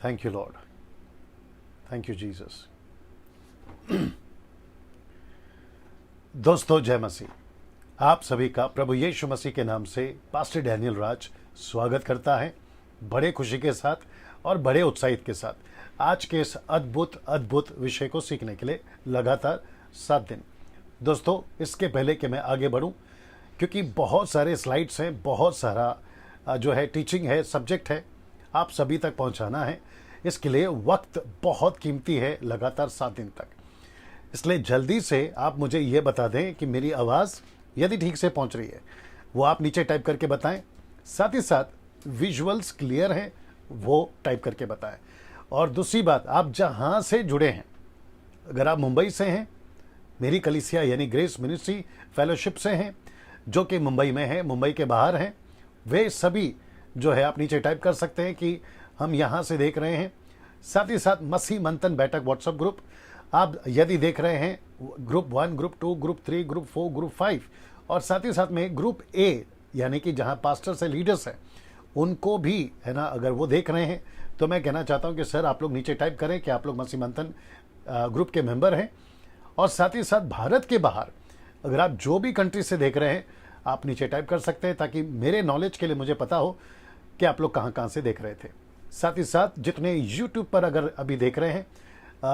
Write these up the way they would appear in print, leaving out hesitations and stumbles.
Thank you Lord, thank you Jesus. दोस्तों जय मसीह। आप सभी का प्रभु यीशु मसीह के नाम से पास्टर डैनियल राज स्वागत करता है, बड़े खुशी के साथ और बड़े उत्साहित के साथ आज के इस अद्भुत अद्भुत विषय को सीखने के लिए लगातार 7 दिन। दोस्तों इसके पहले कि मैं आगे बढ़ूं, क्योंकि बहुत सारे स्लाइड्स हैं, बहुत सारा जो है टीचिंग है, सब्जेक्ट है, आप सभी तक पहुंचाना है। इसके लिए वक्त बहुत कीमती है, लगातार 7 दिन तक। इसलिए जल्दी से आप मुझे ये बता दें कि मेरी आवाज़ यदि ठीक से पहुंच रही है, वो आप नीचे टाइप करके बताएं। साथ ही साथ विजुअल्स क्लियर हैं, वो टाइप करके बताएं। और दूसरी बात, आप जहां से जुड़े हैं, अगर आप मुंबई से हैं, मेरी कलीसिया यानी ग्रेस मिनिस्ट्री फेलोशिप से हैं, जो कि मुंबई में है, मुंबई के बाहर हैं, वे सभी जो है आप नीचे टाइप कर सकते हैं कि हम यहाँ से देख रहे हैं। साथ ही साथ मसीह मंथन बैठक व्हाट्सएप ग्रुप आप यदि देख रहे हैं, group 1, group 2, group 3, group 4, group 5, और साथ ही साथ में ग्रुप ए यानी कि जहाँ पास्टर से लीडर्स हैं उनको भी है ना, अगर वो देख रहे हैं तो मैं कहना चाहता हूँ कि सर आप लोग नीचे टाइप करें कि आप लोग मसीह मंथन ग्रुप के मेंबर हैं। और साथ ही साथ भारत के बाहर अगर आप जो भी कंट्री से देख रहे हैं आप नीचे टाइप कर सकते हैं, ताकि मेरे नॉलेज के लिए मुझे पता हो कि आप लोग कहाँ कहाँ से देख रहे थे। साथ ही साथ जितने यूट्यूब पर अगर अभी देख रहे हैं,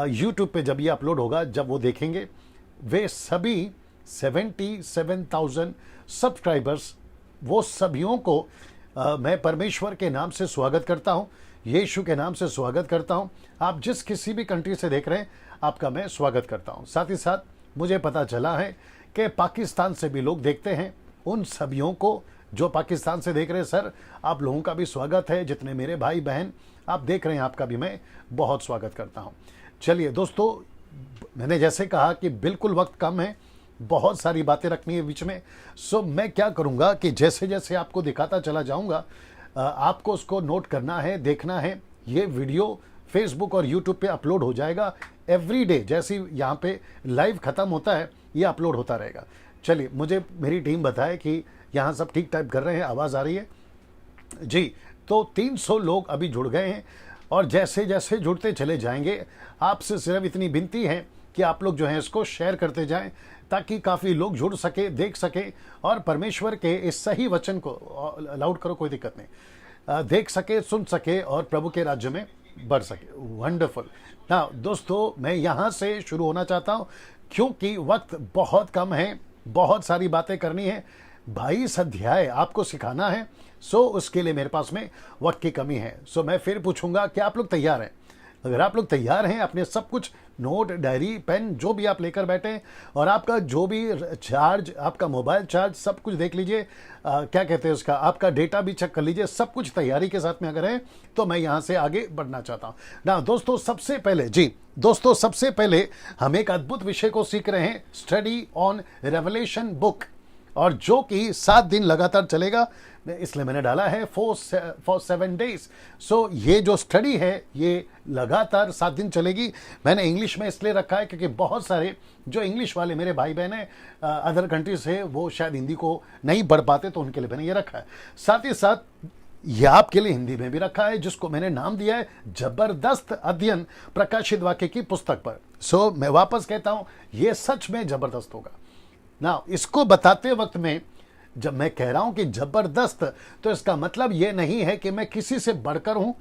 यूट्यूब पे जब ये अपलोड होगा, जब वो देखेंगे, वे सभी 77,000 सब्सक्राइबर्स, वो सभियों को मैं परमेश्वर के नाम से स्वागत करता हूँ, यीशु के नाम से स्वागत करता हूँ। आप जिस किसी भी कंट्री से देख रहे हैं आपका मैं स्वागत करता हूँ। साथ ही साथ मुझे पता चला है कि पाकिस्तान से भी लोग देखते हैं। उन सभियों को जो पाकिस्तान से देख रहे हैं, सर आप लोगों का भी स्वागत है। जितने मेरे भाई बहन आप देख रहे हैं, आपका भी मैं बहुत स्वागत करता हूं। चलिए दोस्तों, मैंने जैसे कहा कि बिल्कुल वक्त कम है, बहुत सारी बातें रखनी है बीच में। सो मैं क्या करूंगा कि जैसे जैसे आपको दिखाता चला जाऊंगा, आपको उसको नोट करना है, देखना है। ये वीडियो फेसबुक और यूट्यूब पे अपलोड हो जाएगा एवरी डे। जैसे यहाँ पे लाइव खत्म होता है, ये अपलोड होता रहेगा। चलिए, मुझे मेरी टीम बताए कि यहाँ सब ठीक टाइप कर रहे हैं, आवाज़ आ रही है जी। तो 300 लोग अभी जुड़ गए हैं, और जैसे जैसे जुड़ते चले जाएंगे, आपसे सिर्फ इतनी विनती है कि आप लोग जो है इसको शेयर करते जाएं, ताकि काफ़ी लोग जुड़ सके, देख सके, और परमेश्वर के इस सही वचन को लाउड करो, कोई दिक्कत नहीं, देख सके, सुन सके और प्रभु के राज्य में बढ़ सके। वंडरफुल। ना दोस्तों, मैं यहाँ से शुरू होना चाहता हूँ, क्योंकि वक्त बहुत कम है, बहुत सारी बातें करनी है, 22 अध्याय आपको सिखाना है। सो उसके लिए मेरे पास में वक्त की कमी है। सो मैं फिर पूछूंगा कि आप लोग तैयार हैं? अगर आप लोग तैयार हैं, अपने सब कुछ नोट, डायरी, पेन जो भी आप लेकर बैठे, और आपका जो भी चार्ज, आपका मोबाइल चार्ज, सब कुछ देख लीजिए, क्या कहते हैं उसका, आपका डेटा भी चेक कर लीजिए। सब कुछ तैयारी के साथ में अगर है तो मैं यहाँ से आगे बढ़ना चाहता हूँ ना। दोस्तों सबसे पहले जी, दोस्तों सबसे पहले हम एक अद्भुत विषय को सीख रहे हैं, स्टडी ऑन रेवलेशन बुक, और जो कि 7 दिन लगातार चलेगा, इसलिए मैंने डाला है फॉर 7 डेज। सो ये जो स्टडी है ये लगातार 7 दिन चलेगी। मैंने इंग्लिश में इसलिए रखा है क्योंकि बहुत सारे जो इंग्लिश वाले मेरे भाई बहन हैं अदर कंट्री से, वो शायद हिंदी को नहीं पढ़ पाते, तो उनके लिए मैंने ये रखा है। साथ ही साथ ये आपके लिए हिंदी में भी रखा है, जिसको मैंने नाम दिया है जबरदस्त अध्ययन प्रकाशित वाक्य की पुस्तक पर। सो मैं वापस कहता हूं, ये सच में जबरदस्त होगा ना। इसको बताते वक्त में जब मैं कह रहा हूं कि जबरदस्त, तो इसका मतलब यह नहीं है कि मैं किसी से बढ़कर हूं,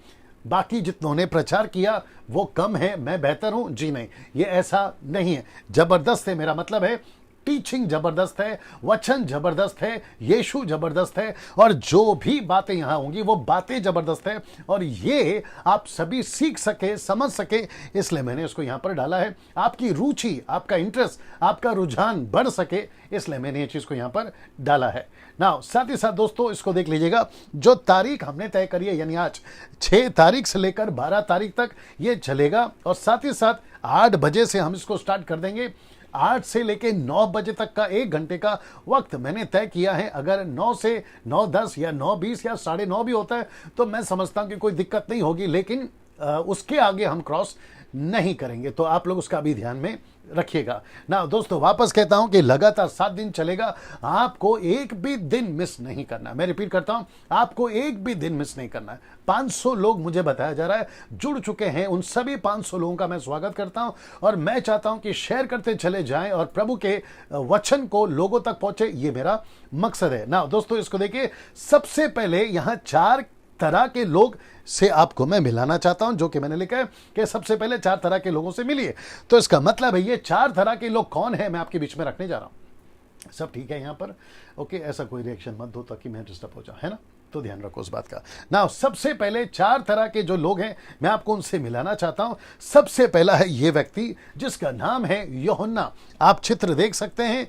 बाकी जितनों ने प्रचार किया वो कम है, मैं बेहतर हूं। जी नहीं, ये ऐसा नहीं है। जबरदस्त है मेरा मतलब है टीचिंग जबरदस्त है, वचन जबरदस्त है, यीशु जबरदस्त है, और जो भी बातें यहां होंगी वो बातें जबरदस्त है, और ये आप सभी सीख सके, समझ सके, इसलिए मैंने इसको यहां पर डाला है। आपकी रुचि, आपका इंटरेस्ट, आपका रुझान बढ़ सके, इसलिए मैंने ये चीज को यहां पर डाला है ना। साथ ही साथ दोस्तों इसको देख लीजिएगा, जो तारीख हमने तय करी है, यानी आज 6 तारीख से लेकर 12 तारीख तक ये चलेगा, और साथ ही साथ 8 बजे से हम इसको स्टार्ट कर देंगे। 8 से लेके 9 बजे तक का 1 घंटे का वक्त मैंने तय किया है। अगर 9 से 9:10 या 9:20 या 9:30 भी होता है तो मैं समझता हूं कि कोई दिक्कत नहीं होगी, लेकिन उसके आगे हम क्रॉस नहीं करेंगे। तो आप लोग उसका भी ध्यान में रखिएगा ना। दोस्तों वापस कहता हूं कि लगातार 7 दिन चलेगा, आपको एक भी दिन मिस नहीं करना। मैं रिपीट करता हूं, आपको एक भी दिन मिस नहीं करना है। 500 लोग मुझे बताया जा रहा है जुड़ चुके हैं, उन सभी 500 लोगों का मैं स्वागत करता हूं और मैं चाहता हूं कि शेयर करते चले जाएं और प्रभु के वचन को लोगों तक पहुंचे, ये मेरा मकसद है ना। दोस्तों इसको देखिए, सबसे पहले यहां 4 तरह के लोग से आपको मैं मिलाना चाहता हूं, जो कि मैंने लिखा है कि सबसे पहले 4 तरह के लोगों से मिलिए। तो इसका मतलब है ये 4 तरह के लोग कौन है, मैं आपके बीच में रखने जा रहा हूं। सब ठीक है यहां पर? ओके, ऐसा कोई रिएक्शन मत दो ताकि मैं डिस्टर्ब हो जाऊं, है ना। तो ध्यान रखो उस बात का ना। सबसे पहले 4 तरह के जो लोग हैं मैं आपको उनसे मिलाना चाहता हूं। सबसे पहला है ये व्यक्ति जिसका नाम है यूहन्ना। आप चित्र देख सकते हैं,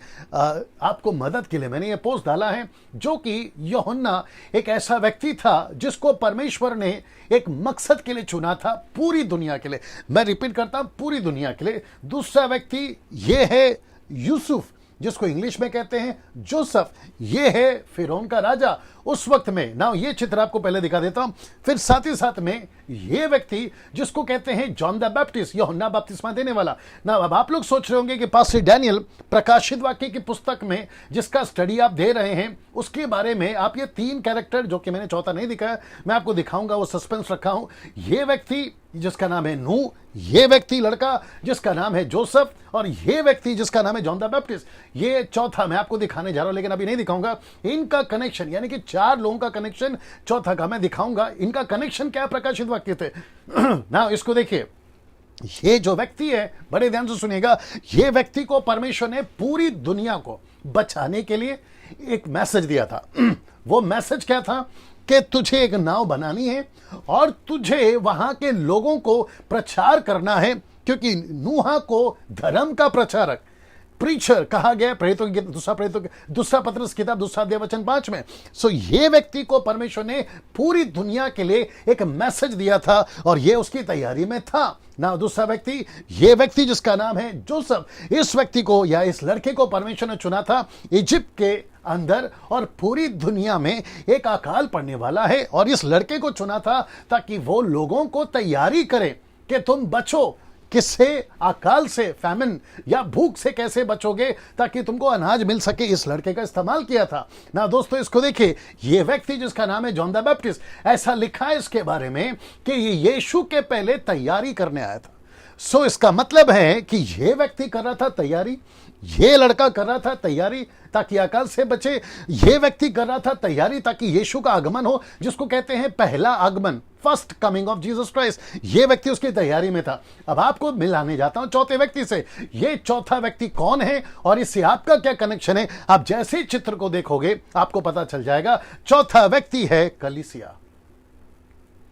आपको मदद के लिए मैंने ये पोस्ट डाला है, जो कि यूहन्ना एक ऐसा व्यक्ति था जिसको परमेश्वर ने एक मकसद के लिए चुना था, पूरी दुनिया के लिए। मैं रिपीट करता हूं, पूरी दुनिया के लिए। दूसरा व्यक्ति ये है यूसुफ, जिसको इंग्लिश में कहते हैं जोसेफ। ये है फिरौन का राजा उस वक्त में ना। ये चित्र आपको पहले दिखा देता हूं। फिर साथ ही साथ में ये व्यक्ति जिसको कहते हैं जॉन द बैप्टिस्ट, यूहन्ना बपतिस्मा देने वाला ना। अब आप लोग सोच रहे होंगे कि पास्टर डैनियल प्रकाशित वाक्य की पुस्तक में जिसका स्टडी आप दे रहे हैं उसके बारे में आप ये 3 कैरेक्टर, जो कि मैंने चौथा नहीं दिखाया, मैं आपको दिखाऊंगा, वो सस्पेंस रखा हूं। ये व्यक्ति जिसका नाम है नूह, ये व्यक्ति लड़का जिसका नाम है जोसेफ, और ये व्यक्ति जिसका नाम है जॉन द बैप्टिस्ट। ये चौथा मैं आपको दिखाने जा रहा हूं, लेकिन अभी नहीं दिखाऊंगा। इनका कनेक्शन, यानी कि 4 लोगों का कनेक्शन चौथा का मैं दिखाऊंगा। इनका कनेक्शन क्या प्रकाशित वाक्य थे ना। इसको देखिए, ये जो व्यक्ति है, बड़े ध्यान से सुनिएगा, ये व्यक्ति को परमेश्वर ने पूरी दुनिया को बचाने के लिए एक मैसेज दिया था। वो मैसेज क्या था कि तुझे एक नाव बनानी है और तुझे वहां के लोगों को प्रचार करना है, क्योंकि नूह को धर्म का प्रचारक, प्रीचर कहा गया दूसरा पत्रस किताब 2 अध्याय वचन 5 में। सो ये व्यक्ति को परमेश्वर ने पूरी दुनिया के लिए एक मैसेज दिया था और ये उसकी तैयारी में था ना। दूसरा व्यक्ति, ये व्यक्ति जिसका नाम है जोसेफ, इस व्यक्ति को या इस लड़के को परमेश्वर ने चुना था इजिप्ट के अंदर, और पूरी दुनिया में एक अकाल पड़ने वाला है, और इस लड़के को चुना था ताकि वो लोगों को तैयारी करे कि तुम बचो किससे, अकाल से, फैमिन या भूख से कैसे बचोगे ताकि तुमको अनाज मिल सके। इस लड़के का इस्तेमाल किया था ना। दोस्तों इसको देखिए, ये व्यक्ति जिसका नाम है जॉन द बैप्टिस्ट, ऐसा लिखा है इसके बारे में कि ये यीशु के पहले तैयारी करने आया था। सो इसका मतलब है कि ये व्यक्ति कर रहा था तैयारी, ये लड़का कर रहा था तैयारी ताकि अकाल से बचे, ये व्यक्ति कर रहा था तैयारी ताकि यीशु का आगमन हो, जिसको कहते हैं पहला आगमन, first coming of Jesus Christ. ये व्यक्ति उसकी तैयारी में था। अब आपको मिलाने जाता हूं चौथे व्यक्ति से। ये चौथा व्यक्ति कौन है और इससे आपका क्या कनेक्शन है, आप जैसे चित्र को देखोगे आपको पता चल जाएगा। चौथा व्यक्ति है कलीसिया।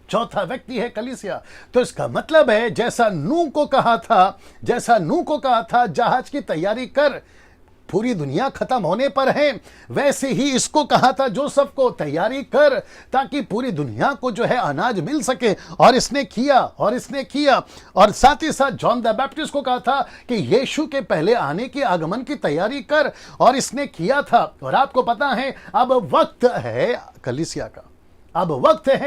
चौथा व्यक्ति है कलीसिया। तो इसका मतलब है जैसा नूह को कहा था जहाज की तैयारी कर, पूरी दुनिया खत्म होने पर है, वैसे ही इसको कहा था जोसेफ को, तैयारी कर ताकि पूरी दुनिया को जो है अनाज मिल सके, और इसने किया। और साथ ही साथ जॉन द बैप्टिस्ट को कहा था कि यीशु के पहले आने की आगमन की तैयारी कर, और इसने किया था। और आपको पता है अब वक्त है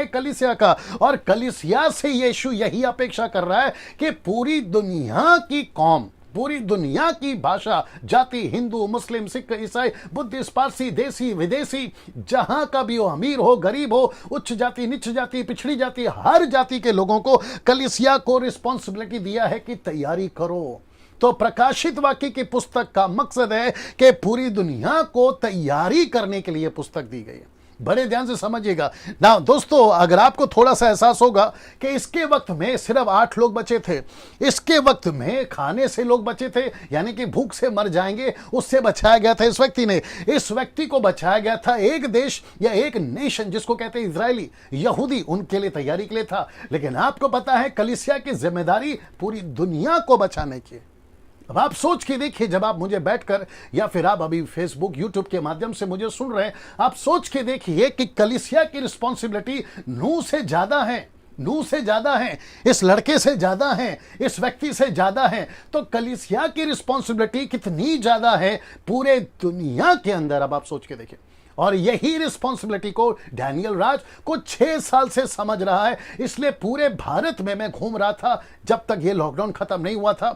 कलीसिया का, और कलीसिया से यीशु यही अपेक्षा कर रहा है कि पूरी दुनिया की कौम, पूरी दुनिया की भाषा, जाति, हिंदू, मुस्लिम, सिख, ईसाई, बुद्धिस्ट, पारसी, देसी, विदेशी, जहां का भी हो, अमीर हो, गरीब हो, उच्च जाति, नीच जाति, पिछड़ी जाति, हर जाति के लोगों को कलीसिया को रिस्पॉन्सिबिलिटी दिया है कि तैयारी करो। तो प्रकाशित वाक्य की पुस्तक का मकसद है कि पूरी दुनिया को तैयारी करने के लिए पुस्तक दी गई है। बड़े ध्यान से समझिएगा ना दोस्तों। अगर आपको थोड़ा सा एहसास होगा कि इसके वक्त में सिर्फ 8 लोग बचे थे, इसके वक्त में खाने से लोग बचे थे, यानी कि भूख से मर जाएंगे, उससे बचाया गया था इस व्यक्ति को बचाया गया था। एक देश या एक नेशन जिसको कहते हैं इजरायली, यहूदी, उनके लिए तैयारी के लिए था। लेकिन आपको पता है कलीसिया की जिम्मेदारी पूरी दुनिया को बचाने की। अब आप सोच के देखिए, जब आप मुझे बैठकर या फिर आप अभी फेसबुक, यूट्यूब के माध्यम से मुझे सुन रहे हैं, आप सोच के देखिए कि कलीसिया की रिस्पॉन्सिबिलिटी नूह से ज्यादा है, इस लड़के से ज्यादा है, इस व्यक्ति से ज्यादा है। तो कलीसिया की रिस्पॉन्सिबिलिटी कितनी ज्यादा है पूरे दुनिया के अंदर, अब आप सोच के देखिए। और यही रिस्पॉन्सिबिलिटी को डैनियल राज को 6 साल से समझ रहा है। इसलिए पूरे भारत में मैं घूम रहा था जब तक ये लॉकडाउन खत्म नहीं हुआ था,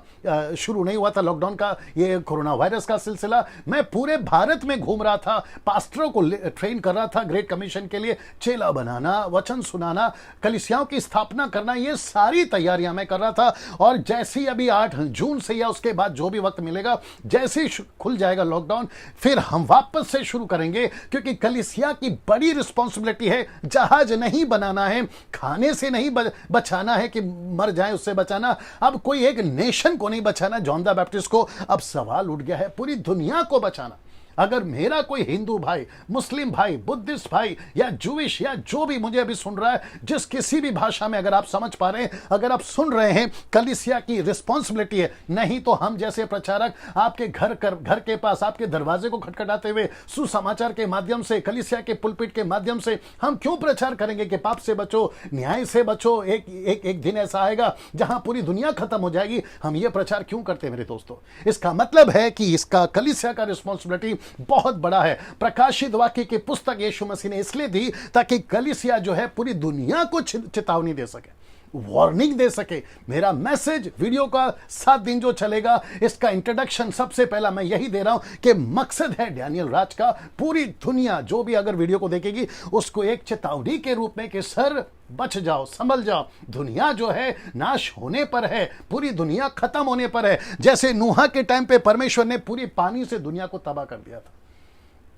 शुरू नहीं हुआ था लॉकडाउन का, ये कोरोना वायरस का सिलसिला। मैं पूरे भारत में घूम रहा था, पास्टरों को ट्रेन कर रहा था ग्रेट कमीशन के लिए, चेला बनाना, वचन सुनाना, कलीसियाओं की स्थापना करना, ये सारी तैयारियां मैं कर रहा था। और जैसे ही अभी 8 जून से या उसके बाद जो भी वक्त मिलेगा, जैसे ही खुल जाएगा लॉकडाउन, फिर हम वापस से शुरू करेंगे, क्योंकि कलीसिया की बड़ी रिस्पॉन्सिबिलिटी है। जहाज नहीं बनाना है, खाने से नहीं बचाना है कि मर जाए उससे बचाना, अब कोई एक नेशन को नहीं बचाना, जॉन द बैप्टिस्ट को। अब सवाल उठ गया है पूरी दुनिया को बचाना। अगर मेरा कोई हिंदू भाई, मुस्लिम भाई, बुद्धिस्ट भाई या जूइश या जो भी मुझे अभी सुन रहा है, जिस किसी भी भाषा में अगर आप समझ पा रहे हैं, अगर आप सुन रहे हैं, कलीसिया की रिस्पॉन्सिबिलिटी है। नहीं तो हम जैसे प्रचारक आपके घर के पास आपके दरवाजे को खटखटाते हुए सुसमाचार के माध्यम से, कलीसिया के पुलपिट के माध्यम से हम क्यों प्रचार करेंगे कि पाप से बचो, न्याय से बचो, एक दिन ऐसा आएगा जहां पूरी दुनिया खत्म हो जाएगी। हम ये प्रचार क्यों करते हैं मेरे दोस्तों? इसका मतलब है कि इसका कलीसिया का रिस्पॉन्सिबिलिटी बहुत बड़ा है। प्रकाशित वाक्य की पुस्तक यीशु मसीह ने इसलिए दी ताकि कलीसिया जो है पूरी दुनिया को चेतावनी दे सके, वार्निंग दे सके। मेरा मैसेज वीडियो का 7 दिन जो चलेगा, इसका इंट्रोडक्शन सबसे पहला मैं यही दे रहा हूं कि मकसद है डैनियल राज का, पूरी दुनिया जो भी अगर वीडियो को देखेगी उसको एक चेतावनी के रूप में कि सर बच जाओ, संभल जाओ, दुनिया जो है नाश होने पर है, पूरी दुनिया खत्म होने पर है। जैसे नूहा के टाइम पे परमेश्वर ने पूरी पानी से दुनिया को तबाह कर दिया था,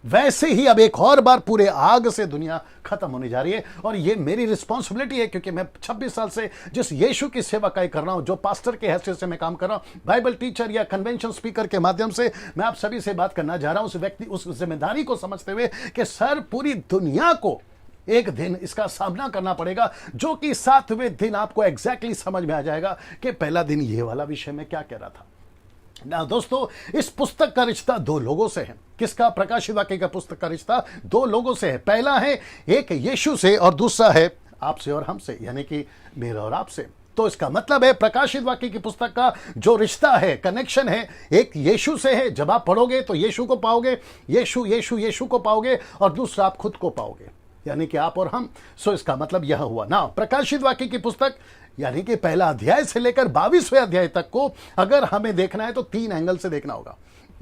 वैसे ही अब एक और बार पूरे आग से दुनिया खत्म होने जा रही है। और ये मेरी रिस्पॉन्सिबिलिटी है, क्योंकि मैं 26 साल से जिस यीशु की सेवा कर रहा हूं, जो पास्टर के हैसियत से मैं काम कर रहा हूं, बाइबल टीचर या कन्वेंशन स्पीकर के माध्यम से मैं आप सभी से बात करना जा रहा हूं, उस व्यक्ति, उस जिम्मेदारी को समझते हुए कि सर पूरी दुनिया को एक दिन इसका सामना करना पड़ेगा, जो कि 7वें दिन आपको एग्जैक्टली समझ में आ जाएगा कि पहला दिन ये वाला विषय में क्या कह रहा था ना। दोस्तों, इस पुस्तक का रिश्ता 2 लोगों से है। किसका? प्रकाशित वाक्य का पुस्तक का रिश्ता 2 लोगों से है। पहला है एक यीशु से और दूसरा है आपसे और हमसे, यानी कि मेरा और आपसे। तो इसका मतलब है प्रकाशित वाक्य की पुस्तक का जो रिश्ता है, कनेक्शन है, एक यीशु से है। जब आप पढ़ोगे तो यीशु को पाओगे, यीशु को पाओगे, और दूसरा आप खुद को पाओगे, यानी कि आप और हम। सो इसका मतलब यह हुआ ना, प्रकाशित वाक्य की पुस्तक यानी कि पहला अध्याय से लेकर 22वें अध्याय तक को अगर हमें देखना है तो 3 एंगल से देखना होगा।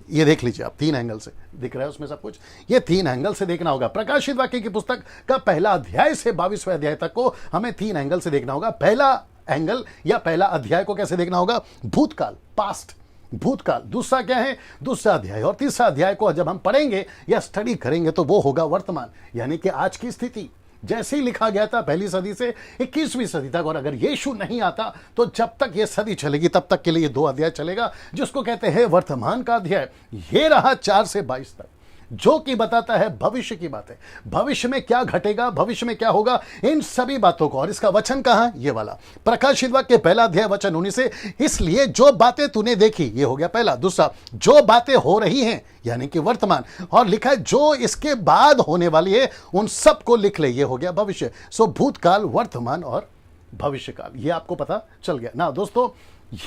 ये देख लीजिए आप, 3 एंगल से दिख रहा है उसमें सब कुछ, ये 3 एंगल से देखना होगा। प्रकाशित वाक्य की पुस्तक का पहला अध्याय से 22वें अध्याय तक को हमें 3 एंगल से देखना होगा। पहला एंगल या पहला अध्याय को कैसे देखना होगा? भूतकाल, पास्ट, भूतकाल। दूसरा क्या है? दूसरा अध्याय। और तीसरा अध्याय को जब हम पढ़ेंगे या स्टडी करेंगे तो वो होगा वर्तमान, यानी कि आज की स्थिति, जैसे ही लिखा गया था पहली सदी से 21वीं सदी तक। और अगर यीशु नहीं आता तो जब तक ये सदी चलेगी तब तक के लिए 2 अध्याय चलेगा, जिसको कहते हैं वर्तमान का अध्याय। ये रहा 4 से 22 तक, जो कि बताता है भविष्य की बातें, भविष्य में क्या घटेगा, भविष्य में क्या होगा, इन सभी बातों को। और इसका वचन कहां? ये वाला प्रकाशित वाक्य पहला अध्याय वचन 19 से, इसलिए जो बातें तूने देखी, ये हो गया पहला। दूसरा, जो बातें हो रही हैं, यानी कि वर्तमान, और लिखा है जो इसके बाद होने वाली है उन सब को लिख ले, ये हो गया भविष्य। सो भूतकाल, वर्तमान और भविष्यकाल, ये आपको पता चल गया ना। दोस्तों,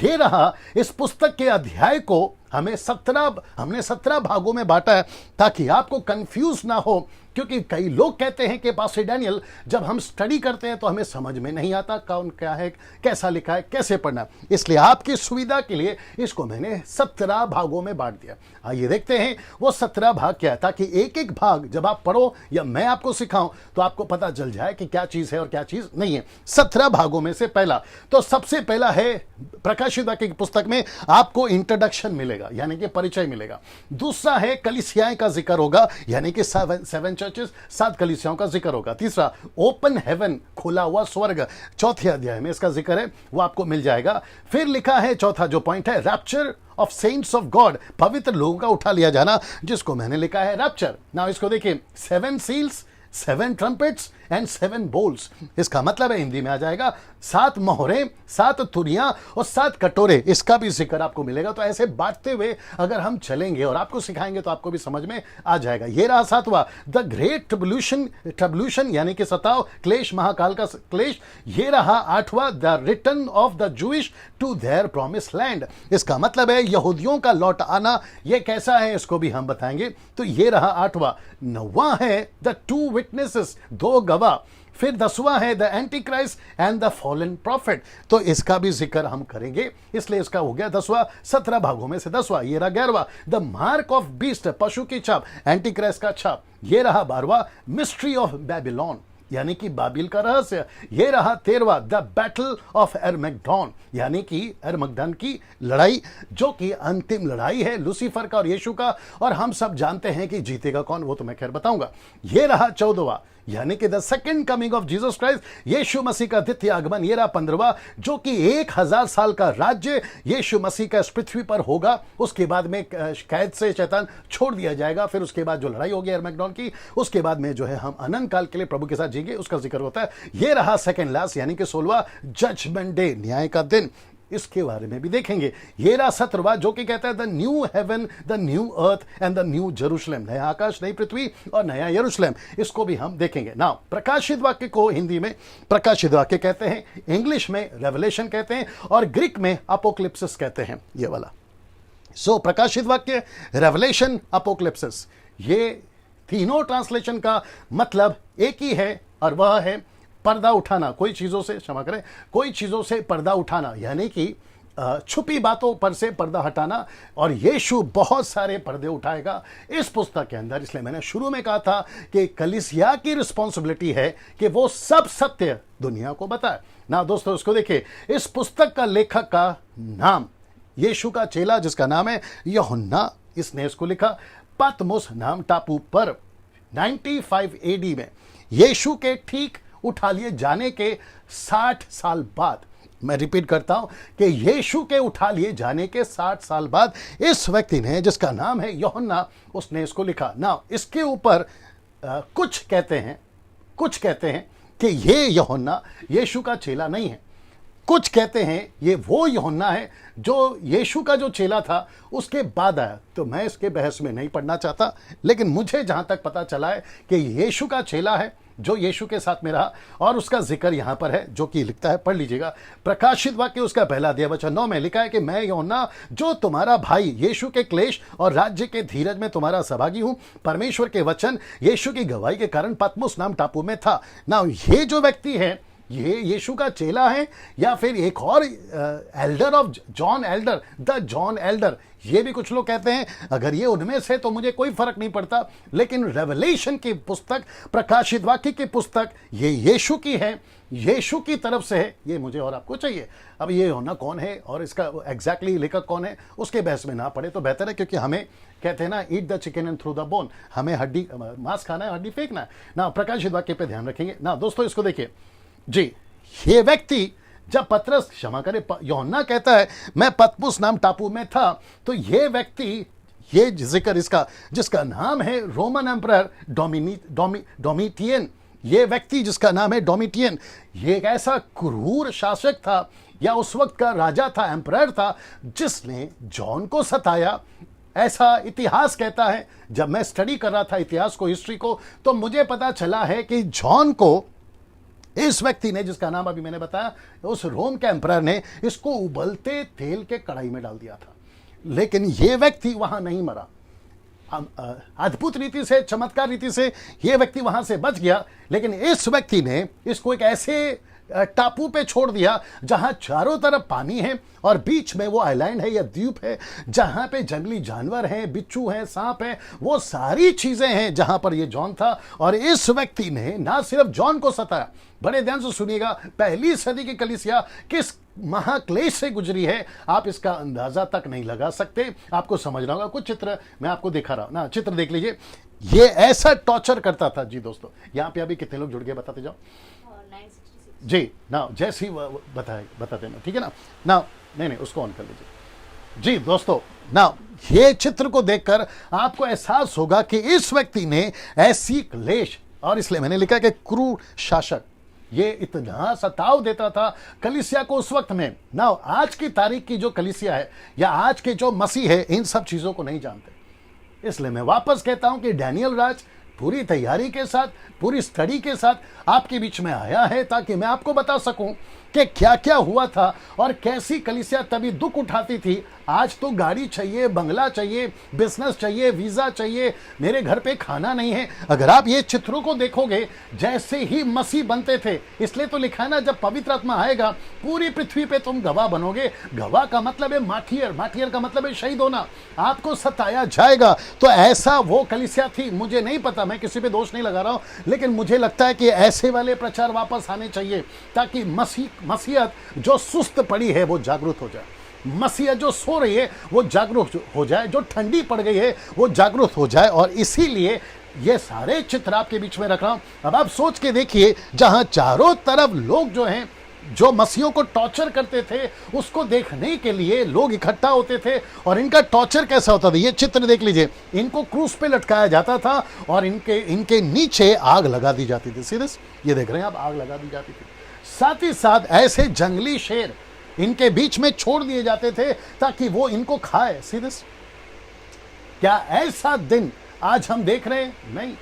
ये रहा इस पुस्तक के अध्याय को हमने 17 भागों में बांटा है ताकि आपको कंफ्यूज ना हो, क्योंकि कई लोग कहते हैं कि पास्टर डैनियल, जब हम स्टडी करते हैं तो हमें समझ में नहीं आता कौन क्या है, कैसा लिखा है, कैसे पढ़ना है। इसलिए आपकी सुविधा के लिए इसको मैंने 17 भागों में बांट दिया। आइए देखते हैं वो 17 भाग क्या है, ताकि एक एक भाग जब आप पढ़ो या मैं आपको सिखाऊं तो आपको पता चल जाए कि क्या चीज है और क्या चीज नहीं है। 17 भागों में से पहला, तो सबसे पहला है प्रकाशित वाक्य की पुस्तक में आपको इंट्रोडक्शन मिलेगा, यानी कि परिचय मिलेगा। दूसरा है कलीसियाएं का जिक्र होगा, यानी कि 7 चर्चेस, 7 कलीसियाओं का जिक्र होगा। तीसरा, ओपन हेवन, खुला हुआ स्वर्ग, 4थे अध्याय में इसका जिक्र है, वो आपको मिल जाएगा। फिर लिखा है चौथा जो पॉइंट है, rapture of cents of God, पवित्र लोगों का उठा लिया जाना, जिसको मैंने लिखा है रैप्चर। नाउ इसको देखिए, 7 सील्स, 7 ट्रम्पेट्स एंड 7 बोल्स। इसका मतलब है, हिंदी में आ जाएगा, 7 मोहरें, 7 तुरियां और 7 कटोरे। इसका भी जिक्र आपको मिलेगा। तो ऐसे बांटते हुए अगर हम चलेंगे और आपको सिखाएंगे तो आपको भी समझ में आ जाएगा। ये रहा 7वां, द ग्रेट ट्रिब्यूशन यानी कि सताव, क्लेश, महाकाल का क्लेश। ये रहा 8वां, the return of the Jewish to their promise land. इसका मतलब है यहूदियों का लौट आना। ये कैसा है इसको भी हम बताएंगे। तो ये रहा 8वां। 9वां है द 2 विटनेसेस, 2 गवाह। फिर 10वां है the anti Christ and the fallen profit. तो इसका भी जिक्र हम करेंगे, इसलिए इसका हो गया 10वां। 17 भागों में से 10वां। ये रहा 11वां, द मार्क ऑफ बीस्ट, पशु की छाप, एंटी क्राइस्ट का छाप। ये रहा 12वां, मिस्ट्री ऑफ बेबीलोन यानी कि बाबिल का रहस्य। ये रहा 13वां, द बैटल ऑफ एरमगडोन यानी कि एरमगदन की लड़ाई, जो कि अंतिम लड़ाई है लूसीफर का और यीशु का। और हम सब जानते हैं कि जीतेगा कौन, वो तो मैं खैर बताऊंगा। ये रहा 14वां, यानी कि the second coming of Jesus Christ, यीशु मसीह का द्वितीय आगमन। ये रहा 15वां, जो कि 1000 साल का राज्य यीशु मसीह का इस पृथ्वी पर होगा। उसके बाद में कैद से शैतान छोड़ दिया जाएगा। फिर उसके बाद जो लड़ाई होगी एरमगडोन की, उसके बाद में जो है हम अनंत काल के लिए प्रभु के साथ जीएंगे, उसका जिक्र होता है। ये रहा सेकंड लास्ट यानी कि 16वां, जजमेंट डे, न्याय का दिन। इसके बारे में भी देखेंगे। ये रहा 17वां, जो कि कहता है the new heaven, the new earth and the new Jerusalem, नया आकाश, नई पृथ्वी और नया यरूशलेम। इसको भी हम देखेंगे। ना, प्रकाशित वाक्य को हिंदी में प्रकाशित वाक्य कहते हैं, इंग्लिश में रेवलेशन कहते हैं और ग्रीक में अपोक्लिप्सिस कहते हैं, ये वाला। सो प्रकाशित वाक्य, रेवलेशन, अपोक्लिप्सिस, ये तीनों ट्रांसलेशन का मतलब एक ही है और वह है पर्दा उठाना। कोई चीजों से, क्षमा करें, कोई चीजों से पर्दा उठाना यानी कि छुपी बातों पर से पर्दा हटाना। और यीशु बहुत सारे पर्दे उठाएगा इस पुस्तक के अंदर। इसलिए मैंने शुरू में कहा था कि कलीसिया की रिस्पॉन्सिबिलिटी है कि वो सब सत्य दुनिया को बताए। ना दोस्तों, इसको देखिए, इस पुस्तक का लेखक का नाम, यीशु का चेला जिसका नाम है यूहन्ना, इसने इसको लिखा पतमुस नाम टापू पर 95 एडी में, यीशु के ठीक उठा लिए जाने के 60 साल बाद। मैं रिपीट करता हूं कि यीशु के उठा लिए जाने के 60 साल बाद इस व्यक्ति ने, जिसका नाम है यूहन्ना, उसने इसको लिखा। ना, इसके ऊपर कुछ कहते हैं कि ये यूहन्ना यीशु का चेला नहीं है। कुछ कहते हैं ये वो यूहन्ना है जो यीशु का जो चेला था उसके बाद आया। तो मैं इसके बहस में नहीं पढ़ना चाहता, लेकिन मुझे जहां तक पता चला है कि यीशु का चेला है जो यीशु के साथ में रहा, और उसका जिक्र यहां पर है, जो कि लिखता है, पढ़ लीजिएगा। प्रकाशित वाक्य उसका पहला अध्याय वचन 9 में लिखा है कि मैं यूहन्ना, जो तुम्हारा भाई यीशु के क्लेश और राज्य के धीरज में तुम्हारा सहभागी हूं, परमेश्वर के वचन, यीशु की गवाही के कारण पतमुस नाम टापू में था। ना, ये जो व्यक्ति है ये यीशु का चेला है या फिर एक और Elder of John Elder, the John Elder, ये भी कुछ लोग कहते हैं। अगर ये उनमें से तो मुझे कोई फर्क नहीं पड़ता, लेकिन रेवलेशन की पुस्तक, प्रकाशित वाक्य की पुस्तक, ये यीशु की है, यीशु की तरफ से है, ये मुझे और आपको चाहिए। अब ये होना कौन है और इसका एग्जैक्टली लेखक कौन है, उसके बहस में ना पड़े तो बेहतर है, क्योंकि हमें कहते हैं ना, eat the chicken and through the bone, हमें हड्डी, मांस खाना है, हड्डी फेंकना है ना। प्रकाशित वाक्य पे ध्यान रखेंगे। ना दोस्तों, इसको देखिए जी, ये व्यक्ति जब पतरस, क्षमा करे, यूहन्ना कहता है मैं पतमुस नाम टापू में था, तो ये व्यक्ति, ये जिक्र इसका, जिसका नाम है रोमन एम्परर डोमिटियन, ये व्यक्ति जिसका नाम है डोमिटियन, ये एक ऐसा क्रूर शासक था या उस वक्त का राजा था, एम्परर था, जिसने जॉन को सताया। ऐसा इतिहास कहता है। जब मैं स्टडी कर रहा था इतिहास को, हिस्ट्री को, तो मुझे पता चला है कि जॉन को इस व्यक्ति ने, जिसका नाम अभी मैंने बताया, उस रोम के एम्परर ने इसको उबलते तेल के कढ़ाई में डाल दिया था, लेकिन यह व्यक्ति वहां नहीं मरा। अद्भुत रीति से, चमत्कार रीति से यह व्यक्ति वहां से बच गया, लेकिन इस व्यक्ति ने इसको एक ऐसे टापू पे छोड़ दिया जहां चारों तरफ पानी है और बीच में वो आइलैंड है या द्वीप है, जहां पे जंगली जानवर हैं, बिच्छू हैं, सांप हैं, वो सारी चीजें हैं जहां पर ये जॉन था। और इस व्यक्ति ने ना सिर्फ जॉन को सताया, बड़े ध्यान से सुनिएगा, पहली सदी की कलीसिया किस महाक्लेश से गुजरी है, आप इसका अंदाजा तक नहीं लगा सकते। आपको समझना होगा। कुछ चित्र मैं आपको दिखा रहा हूं ना, चित्र देख लीजिए। ये ऐसा टॉर्चर करता था जी। दोस्तों, यहां पे अभी कितने लोग जुड़ गए बताते जाओ जी। ना जैसे ही बताते ना, ठीक है ना। ना नहीं, उसको ऑन कर लीजिए जी। दोस्तों, ना ये चित्र को देखकर आपको एहसास होगा कि इस व्यक्ति ने ऐसी क्लेश, और इसलिए मैंने लिखा कि क्रूर शासक ये इतना सताव देता था कलीसिया को उस वक्त में ना। आज की तारीख की जो कलीसिया है या आज के जो मसीह है इन सब चीजों को नहीं जानते। इसलिए मैं वापस कहता हूं कि डैनियल राज पूरी तैयारी के साथ, पूरी स्टडी के साथ आपके बीच में आया है ताकि मैं आपको बता सकूं कि क्या क्या हुआ था और कैसी कलीसिया तभी दुख उठाती थी। आज तो गाड़ी चाहिए, बंगला चाहिए, बिजनेस चाहिए, वीजा चाहिए, मेरे घर पे खाना नहीं है। अगर आप ये चित्रों को देखोगे जैसे ही मसीह बनते थे, इसलिए तो लिखा है ना, जब पवित्र आत्मा आएगा पूरी पृथ्वी पे तुम गवाह बनोगे। गवाह का मतलब है मार्टियर, मार्टियर का मतलब है शहीद होना। आपको सताया जाएगा। तो ऐसा वो कलीसिया थी, मुझे नहीं पता, मैं किसी पे दोष नहीं लगा रहा हूं, लेकिन मुझे लगता है कि ऐसे वाले प्रचार वापस आने चाहिए ताकि मसीहत जो सुस्त पड़ी है वो जागरूक हो जाए, मसीहत जो सो रही है वो जागरूक हो जाए, जो ठंडी पड़ गई है वो जागरूक हो जाए। और इसीलिए ये सारे चित्र आपके बीच में रख रहा हूं। अब आप सोच के देखिए, जहां चारों तरफ लोग जो हैं, जो मसीहों को टॉर्चर करते थे, उसको देखने के लिए लोग इकट्ठा होते थे। और इनका टॉर्चर कैसा होता था, ये चित्र देख लीजिए। इनको क्रूस पे लटकाया जाता था और इनके नीचे आग लगा दी जाती थी। सीधे ये देख रहे हैं आप, आग लगा दी जाती थी। साथ ही साथ ऐसे जंगली शेर इनके बीच में छोड़ दिए जाते थे ताकि वो इनको खाए। सीधे क्या ऐसा दिन आज हम देख रहे हैं? नहीं।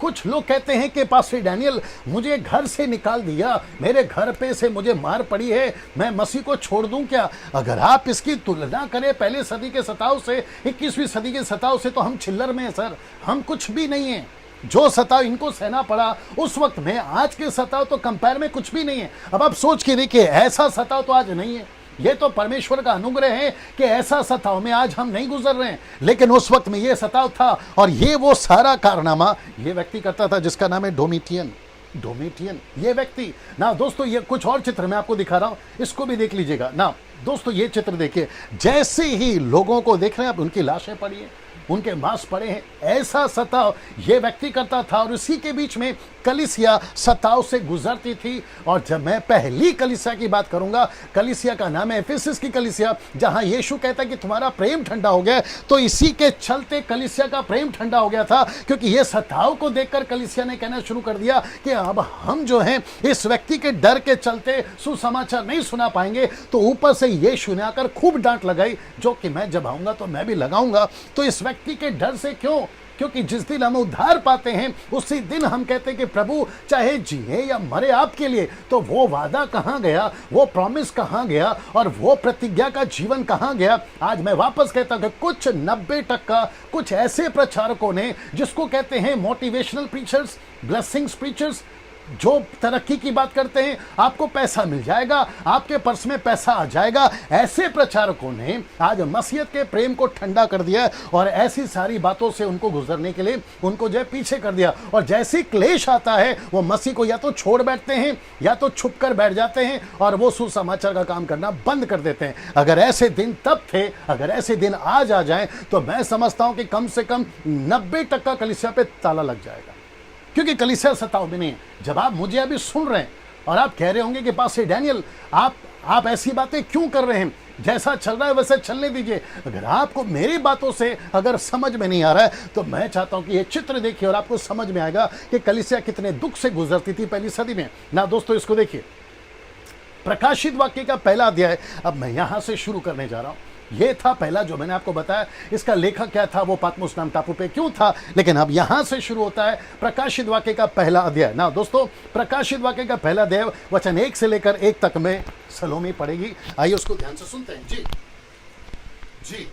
कुछ लोग कहते हैं कि पास्टर डैनियल मुझे घर से निकाल दिया, मेरे घर पे से मुझे मार पड़ी है, मैं मसीह को छोड़ दूं क्या? अगर आप इसकी तुलना करें पहले सदी के सताव से 21वीं सदी के सताव से, तो हम चिल्लर में हैं सर, हम कुछ भी नहीं है। जो सताव इनको सहना पड़ा उस वक्त में, आज के सताव तो कंपेयर में कुछ भी नहीं है। अब आप सोच के देखिए, ऐसा सताव तो आज नहीं है। ये तो परमेश्वर का अनुग्रह है कि ऐसा सताव में आज हम नहीं गुजर रहे हैं, लेकिन उस वक्त में ये सताव था। और ये वो सारा कारनामा ये व्यक्ति करता था जिसका नाम है डोमिटियन। डोमिटियन ये व्यक्ति ना दोस्तों, ये कुछ और चित्र मैं आपको दिखा रहा हूं, इसको भी देख लीजिएगा ना दोस्तों। ये चित्र देखिए, जैसे ही लोगों को देख रहे हैं आप, उनकी लाशें पड़ी हैं, उनके मांस पड़े हैं। ऐसा सताव ये व्यक्ति करता था और उसी के बीच में कलीसिया सताव से गुजरती थी। और जब मैं पहली कलीसिया की बात करूंगा, कलीसिया का नाम है एफेसस की कलीसिया, जहां यीशु कहता है कि तुम्हारा प्रेम ठंडा हो गया। तो इसी के चलते कलीसिया का प्रेम ठंडा हो गया था, क्योंकि ये सताव को देखकर कलीसिया ने कहना शुरू कर दिया कि अब हम जो हैं इस व्यक्ति के डर के चलते सुसमाचार नहीं सुना पाएंगे। तो ऊपर से यीशु ने आकर खूब डांट लगाई, जो कि मैं जब आऊंगा तो मैं भी लगाऊंगा। तो इस व्यक्ति के डर से क्यों? क्योंकि जिस दिन हम उद्धार पाते हैं उसी दिन हम कहते हैं कि प्रभु चाहे जिए या मरे आपके लिए। तो वो वादा कहां गया, वो प्रॉमिस कहां गया और वो प्रतिज्ञा का जीवन कहां गया? आज मैं वापस कहता हूं कि कुछ 90% कुछ ऐसे प्रचारकों ने, जिसको कहते हैं मोटिवेशनल प्रीचर्स, ब्लेसिंग्स प्रीचर्स, जो तरक्की की बात करते हैं, आपको पैसा मिल जाएगा, आपके पर्स में पैसा आ जाएगा, ऐसे प्रचारकों ने आज मसीहत के प्रेम को ठंडा कर दिया और ऐसी सारी बातों से उनको गुजरने के लिए उनको जो पीछे कर दिया। और जैसी क्लेश आता है वो मसीह को या तो छोड़ बैठते हैं या तो छुप कर बैठ जाते हैं और वो सुसमाचार का काम करना बंद कर देते हैं। अगर ऐसे दिन तब थे, अगर ऐसे दिन आज आ जाए, तो मैं समझता हूं कि कम से कम 90% कलीसिया पे ताला लग जाएगा, क्योंकि कलीसिया सताव में नहीं है। जब आप मुझे अभी सुन रहे हैं और आप कह रहे होंगे कि पास्टर डैनियल आप ऐसी बातें क्यों कर रहे हैं, जैसा चल रहा है वैसे चलने दीजिए। अगर आपको मेरी बातों से अगर समझ में नहीं आ रहा है, तो मैं चाहता हूं कि ये चित्र देखिए और आपको समझ में आएगा कि कलीसिया कितने दुख से गुजरती थी पहली सदी में ना। दोस्तों इसको देखिए, प्रकाशित वाक्य का पहला अध्याय अब मैं यहां से शुरू करने जा रहा हूं। ये था पहला जो मैंने आपको बताया। इसका लेखक क्या था, वो पातमुस नाम टापू पे क्यों था, लेकिन अब यहां से शुरू होता है प्रकाशित वाक्य का पहला अध्याय। ना दोस्तों, प्रकाशित वाक्य का पहला अध्याय वचन 1 से लेकर 1 तक में सलोमी पढ़ेगी। आइए उसको ध्यान से सुनते हैं। जी जी।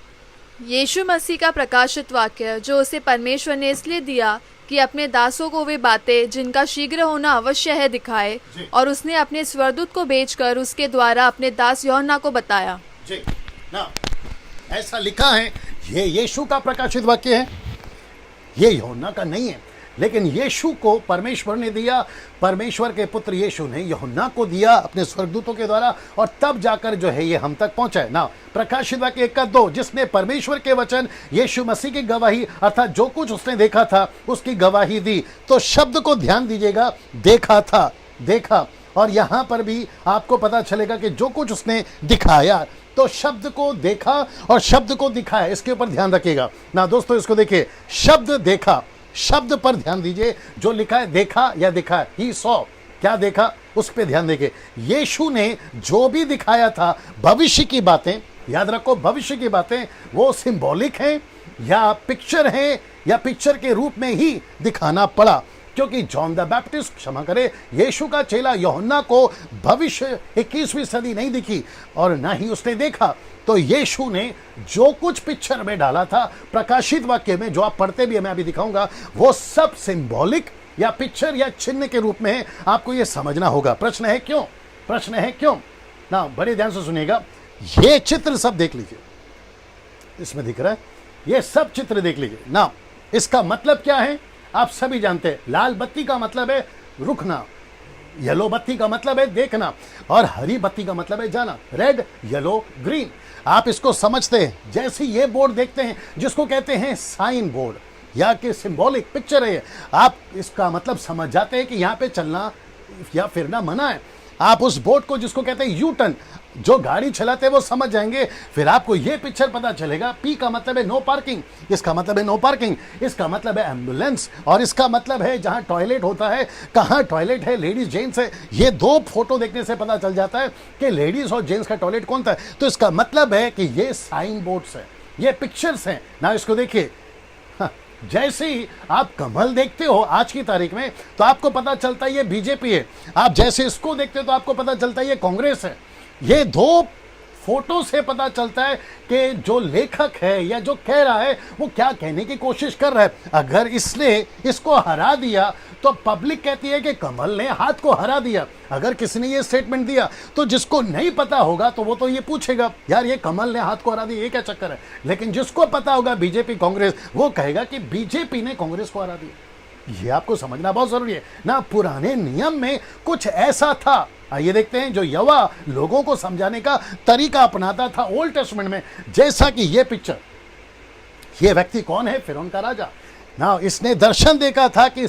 यीशु मसीह का प्रकाशित वाक्य, जो उसे परमेश्वर ने इसलिए दिया कि अपने दासों को वे बातें जिनका शीघ्र होना अवश्य है दिखाए, और उसने अपने स्वरदूत को भेजकर उसके द्वारा अपने दास यूहन्ना को बताया। जी ना, ऐसा लिखा है। ये यीशु का प्रकाशित वाक्य है, ये यूहन्ना का नहीं है, लेकिन यीशु को परमेश्वर ने दिया। परमेश्वर के पुत्र यीशु ने यूहन्ना को दिया अपने स्वर्गदूतों के द्वारा, और तब जाकर जो है ये हम तक पहुंचा है। ना प्रकाशित वाक्य 1-2, जिसने परमेश्वर के वचन यीशु मसीह की गवाही, अर्थात जो कुछ उसने देखा था उसकी गवाही दी। तो शब्द को ध्यान दीजिएगा, देखा था, देखा। और यहां पर भी आपको पता चलेगा कि जो कुछ उसने दिखाया, तो शब्द को देखा और शब्द को दिखाया, इसके ऊपर ध्यान रखिएगा ना दोस्तों। इसको देखिए, शब्द देखा शब्द पर ध्यान दीजिए जो लिखा है, देखा या दिखा, ही सॉ, क्या देखा उस पर ध्यान देंगे। यीशु ने जो भी दिखाया था भविष्य की बातें, याद रखो भविष्य की बातें वो सिंबॉलिक हैं या पिक्चर हैं या पिक्चर के रूप में ही दिखाना पड़ा, क्योंकि जॉन द बैप्टिस्ट, क्षमा करे, यीशु का चेला यूहन्ना को भविष्य 21वीं सदी नहीं दिखी और ना ही उसने देखा। तो यीशु ने जो कुछ पिक्चर में डाला था प्रकाशित वाक्य में, जो आप पढ़ते भी है, मैं अभी दिखाऊंगा, वो सब सिंबॉलिक या पिक्चर या चिन्ह के रूप में है। आपको ये समझना होगा। प्रश्न है क्यों? प्रश्न है क्यों ना, बड़े ध्यान से सुनिएगा। ये चित्र सब देख लीजिए, इसमें दिख रहा है, ये सब चित्र देख लीजिए ना। इसका मतलब क्या है आप सभी जानते हैं। लाल बत्ती का मतलब है रुकना, येलो बत्ती का मतलब है देखना, और हरी बत्ती का मतलब है जाना, रेड येलो ग्रीन। आप इसको समझते हैं। जैसे ये बोर्ड देखते हैं जिसको कहते हैं साइन बोर्ड या कि सिंबॉलिक पिक्चर है, आप इसका मतलब समझ जाते हैं कि यहाँ पे चलना या फिरना मना है। आप उस बोर्ड को जिसको कहते हैं यू टर्न, जो गाड़ी चलाते हैं वो समझ जाएंगे। फिर आपको ये पिक्चर पता चलेगा, पी का मतलब है नो पार्किंग, इसका मतलब है नो पार्किंग, इसका मतलब है एम्बुलेंस, और इसका मतलब है जहां टॉयलेट होता है, कहां टॉयलेट है, लेडीज जेंट्स है। ये दो फोटो देखने से पता चल जाता है कि लेडीज और जेंट्स का टॉयलेट कौन था। तो इसका मतलब है कि ये साइन बोर्ड्स है, ये पिक्चर्स हैं ना। इसको देखिए, जैसे ही आप कमल देखते हो आज की तारीख में तो आपको पता चलता है ये बीजेपी है। आप जैसे इसको देखते हो तो आपको पता चलता है ये कांग्रेस है। ये दो फोटो से पता चलता है कि जो लेखक है या जो कह रहा है वो क्या कहने की कोशिश कर रहा है। अगर इसने इसको हरा दिया तो पब्लिक कहती है कि कमल ने हाथ को हरा दिया। अगर किसी ने ये स्टेटमेंट दिया तो जिसको नहीं पता होगा तो वो तो ये पूछेगा, यार ये कमल ने हाथ को हरा दिया, ये क्या चक्कर है। लेकिन जिसको पता होगा बीजेपी कांग्रेस, वो कहेगा कि बीजेपी ने कांग्रेस को हरा दिया। ये आपको समझना बहुत जरूरी है ना। पुराने नियम में कुछ ऐसा था। आइए देखते हैं जो यवा लोगों को समझाने का तरीका अपनाता था ओल्ड टेस्टमेंट में। जैसा कि ये पिक्चर, ये व्यक्ति कौन है? फिरौन का राजा ना। इसने दर्शन देखा था कि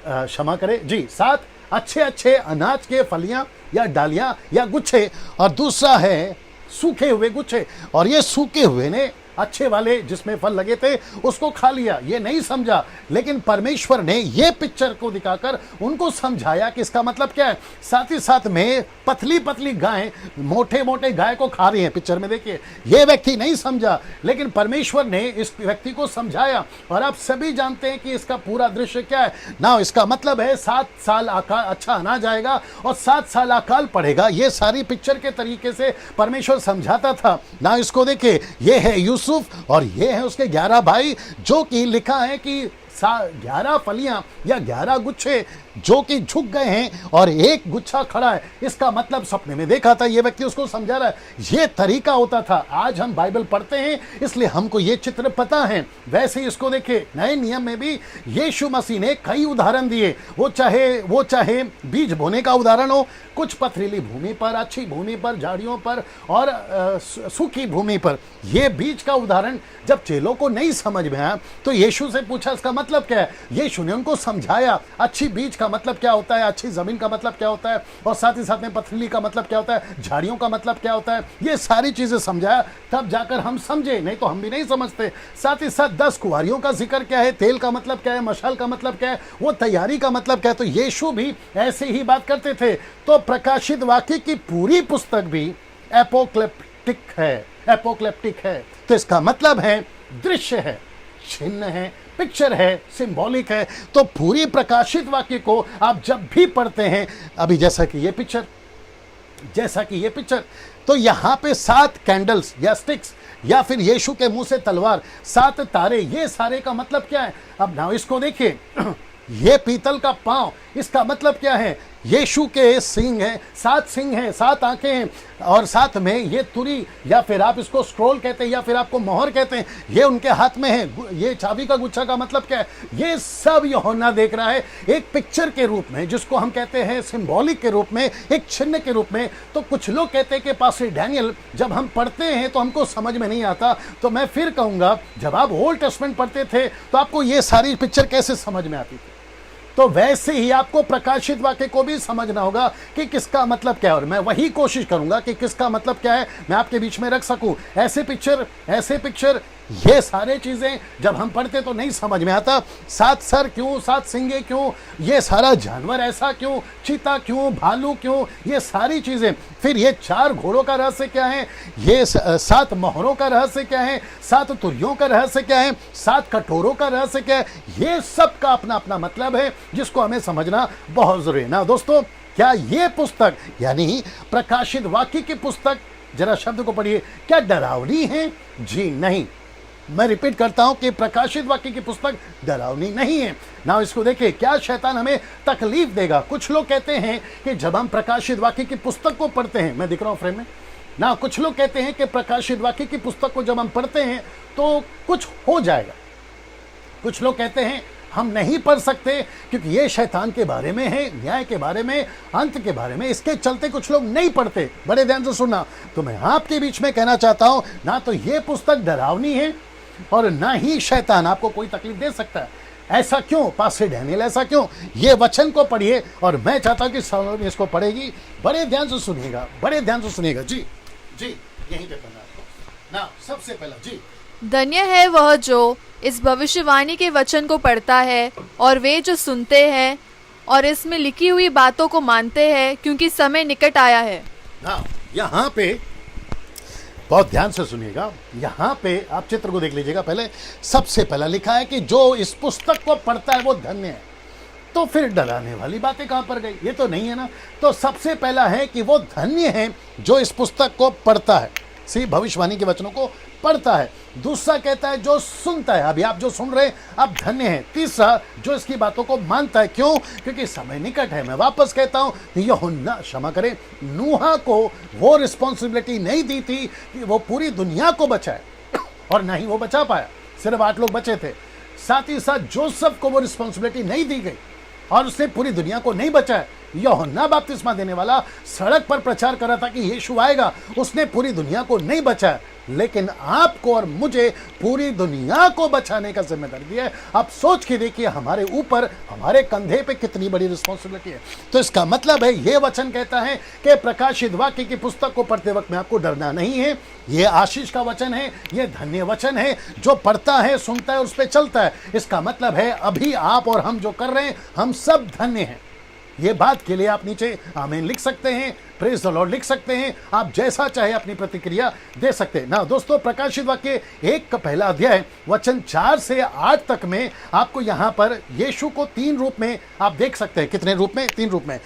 क्षमा करें जी, 7 अच्छे अच्छे अनाज के फलियां या डालियां या गुच्छे, और दूसरा है सूखे हुए गुच्छे, और ये सूखे हुए ने अच्छे वाले जिसमें फल लगे थे उसको खा लिया। ये नहीं समझा, लेकिन परमेश्वर ने ये पिक्चर को दिखाकर उनको समझाया कि इसका मतलब क्या है। साथ ही साथ में पतली पतली गायें मोटे मोटे गाय को खा रही हैं पिक्चर में, देखिए। ये व्यक्ति नहीं समझा, लेकिन परमेश्वर ने इस व्यक्ति को समझाया। और आप सभी जानते हैं कि इसका पूरा दृश्य क्या है ना। इसका मतलब है 7 साल अकाल, अच्छा अनाज आएगा और 7 साल अकाल पड़ेगा। ये सारी पिक्चर के तरीके से परमेश्वर समझाता था ना। इसको देखिए, ये है यूसुफ और ये है उसके 11 भाई, जो कि लिखा है कि 11 फलियां या 11 गुच्छे जो कि झुक गए हैं और एक गुच्छा खड़ा है। इसका मतलब सपने में देखा था, ये व्यक्ति उसको समझा रहा है। ये तरीका होता था। आज हम बाइबल पढ़ते हैं इसलिए हमको ये चित्र पता है। वैसे ही इसको देखिए, नए नियम में भी यीशु मसीह ने कई उदाहरण दिए। वो चाहे बीज बोने का उदाहरण हो, कुछ पथरीली भूमि पर, अच्छी भूमि पर, झाड़ियों पर और सूखी भूमि पर। ये बीज का उदाहरण जब चेलों को नहीं समझ में आया तो यीशु से पूछा इसका मतलब क्या है। यीशु ने उनको समझाया अच्छी बीज का मतलब क्या होता है, अच्छी जमीन का मतलब क्या होता है, और साथ ही साथ में पथरीली का मतलब क्या होता है, झाड़ियों का मतलब क्या होता है। ये सारी चीजें समझाया, तब जाकर हम समझे, नहीं तो हम भी नहीं समझते। साथ ही साथ 10 कुंवारियों का जिक्र क्या है, तेल का मतलब क्या है, मशाल का मतलब क्या है, वो तैयारी का मतलब क्या है। तो यीशु भी ऐसे ही बात करते थे। तो प्रकाशित वाक्य की पूरी पुस्तक भी एपोक्लिप्टिक है। तो इसका मतलब है दृश्य है, चिन्ह है, पिक्चर है, सिंबॉलिक है। तो पूरी प्रकाशित वाक्य को आप जब भी पढ़ते हैं, अभी जैसा कि ये पिक्चर, तो यहाँ पे 7 कैंडल्स या स्टिक्स या फिर यीशु के मुंह से तलवार, 7 तारे, ये सारे का मतलब क्या है। अब ना इसको देखिए, ये पीतल का पांव, इसका मतलब क्या है। यीशु के सिंह हैं, 7 सिंह हैं, 7 आंखें हैं, और साथ में ये तुरी या फिर आप इसको स्क्रोल कहते हैं या फिर आपको मोहर कहते हैं, ये उनके हाथ में है। ये चाबी का गुच्छा का मतलब क्या है। ये सब यूहन्ना देख रहा है एक पिक्चर के रूप में, जिसको हम कहते हैं सिंबॉलिक के रूप में, एक चिन्ह के रूप में। तो कुछ लोग कहते हैं कि पास्टर डैनियल, जब हम पढ़ते हैं तो हमको समझ में नहीं आता। तो मैं फिर कहूँगा, जब आप ओल्ड टेस्टमेंट पढ़ते थे तो आपको ये सारी पिक्चर कैसे समझ में आती थी। तो वैसे ही आपको प्रकाशित वाक्य को भी समझना होगा कि किसका मतलब क्या है। और मैं वही कोशिश करूंगा कि किसका मतलब क्या है मैं आपके बीच में रख सकूं। ऐसे पिक्चर ये सारे चीजें जब हम पढ़ते तो नहीं समझ में आता। 7 सर क्यों, 7 सिंगे क्यों, ये सारा जानवर ऐसा क्यों, चीता क्यों, भालू क्यों, ये सारी चीजें। फिर ये 4 घोड़ों का रहस्य क्या है, ये 7 मोहरों का रहस्य क्या है, 7 तुरियों का रहस्य क्या है, 7 कटोरों का रहस्य क्या है, ये सब का अपना अपना मतलब है जिसको हमें समझना बहुत जरूरी है ना दोस्तों। क्या ये पुस्तक यानी प्रकाशित वाक्य की पुस्तक, जरा शब्द को पढ़िए, क्या डरावनी है? जी नहीं। मैं रिपीट करता हूं कि प्रकाशित वाक्य की पुस्तक डरावनी नहीं है ना। इसको देखिए, क्या शैतान हमें तकलीफ देगा। कुछ लोग कहते हैं कि जब हम प्रकाशित वाक्य की पुस्तक को पढ़ते हैं, मैं दिख रहा हूं फ्रेम में ना, कुछ लोग कहते हैं कि प्रकाशित वाक्य की पुस्तक को जब हम पढ़ते हैं तो कुछ हो जाएगा। कुछ लोग कहते हैं हम नहीं पढ़ सकते क्योंकि ये शैतान के बारे में है, न्याय के बारे में, अंत के बारे में, इसके चलते कुछ लोग नहीं पढ़ते। बड़े ध्यान से सुनना। तो मैं आपके बीच में कहना चाहता हूं, ना तो ये पुस्तक डरावनी है और ना ही शैतान आपको कोई तकलीफ दे सकता है। ऐसा क्यों पास्टर डैनियल, ऐसा क्यों? ये वचन को पढ़िए और मैं चाहता हूं कि सब इसको पढ़ेगी। बड़े ध्यान से सुनिएगा, बड़े ध्यान से सुनिएगा। जी जी, यहीं पे पढ़ना आपको ना। सबसे पहला जी, धन्य है वह जो इस भविष्यवाणी के वचन को पढ़ता है और वे जो सुनते हैं और इसमें लिखी हुई बातों को मानते हैं, क्योंकि समय निकट आया है ना। यहाँ पे बहुत ध्यान से सुनिएगा, यहाँ पे आप चित्र को देख लीजिएगा। पहले सबसे पहला लिखा है कि जो इस पुस्तक को पढ़ता है वो धन्य है। तो फिर डराने वाली बातें कहाँ पर गई? ये तो नहीं है ना। तो सबसे पहला है कि वो धन्य है जो इस पुस्तक को पढ़ता है, सी भविष्यवाणी के वचनों को पढ़ता है। दूसरा कहता है जो सुनता है, अभी आप जो सुन रहे हैं आप धन्य हैं। तीसरा जो इसकी बातों को मानता है। क्यों? क्योंकि समय निकट है। मैं वापस कहता हूं, यूहन्ना क्षमा करें, नूहा को वो रिस्पॉन्सिबिलिटी नहीं दी थी कि वो पूरी दुनिया को बचाए, और ना ही वो बचा पाया, सिर्फ 8 लोग बचे थे। साथ ही साथ जोसेफ को वो रिस्पॉन्सिबिलिटी नहीं दी गई और उसने पूरी दुनिया को नहीं बचाया। यूहन्ना बपतिस्मा देने वाला सड़क पर प्रचार कर रहा था कि यीशु आएगा, उसने पूरी दुनिया को नहीं बचाया, लेकिन आपको और मुझे पूरी दुनिया को बचाने का जिम्मेदारी दिया है। आप सोच के देखिए हमारे ऊपर, हमारे कंधे पे कितनी बड़ी रिस्पॉन्सिबिलिटी है। तो इसका मतलब है, ये वचन कहता है कि प्रकाशित वाक्य की पुस्तक को पढ़ते वक्त में आपको डरना नहीं है। ये आशीष का वचन है, ये धन्य वचन है। जो पढ़ता है, सुनता है, उस पर चलता है। इसका मतलब है अभी आप और हम जो कर रहे हैं, हम सब धन्य हैं। ये बात के लिए आप नीचे आमीन लिख सकते हैं, प्रेज द लॉर्ड लिख सकते हैं। आप जैसा चाहे अपनी प्रतिक्रिया दे सकते हैं ना। दोस्तों, प्रकाशित वाक्य 1 का पहला अध्याय वचन 4 से 8 तक में आपको यहाँ पर यीशु को 3 रूप में आप देख सकते हैं। कितने रूप में? 3 रूप में।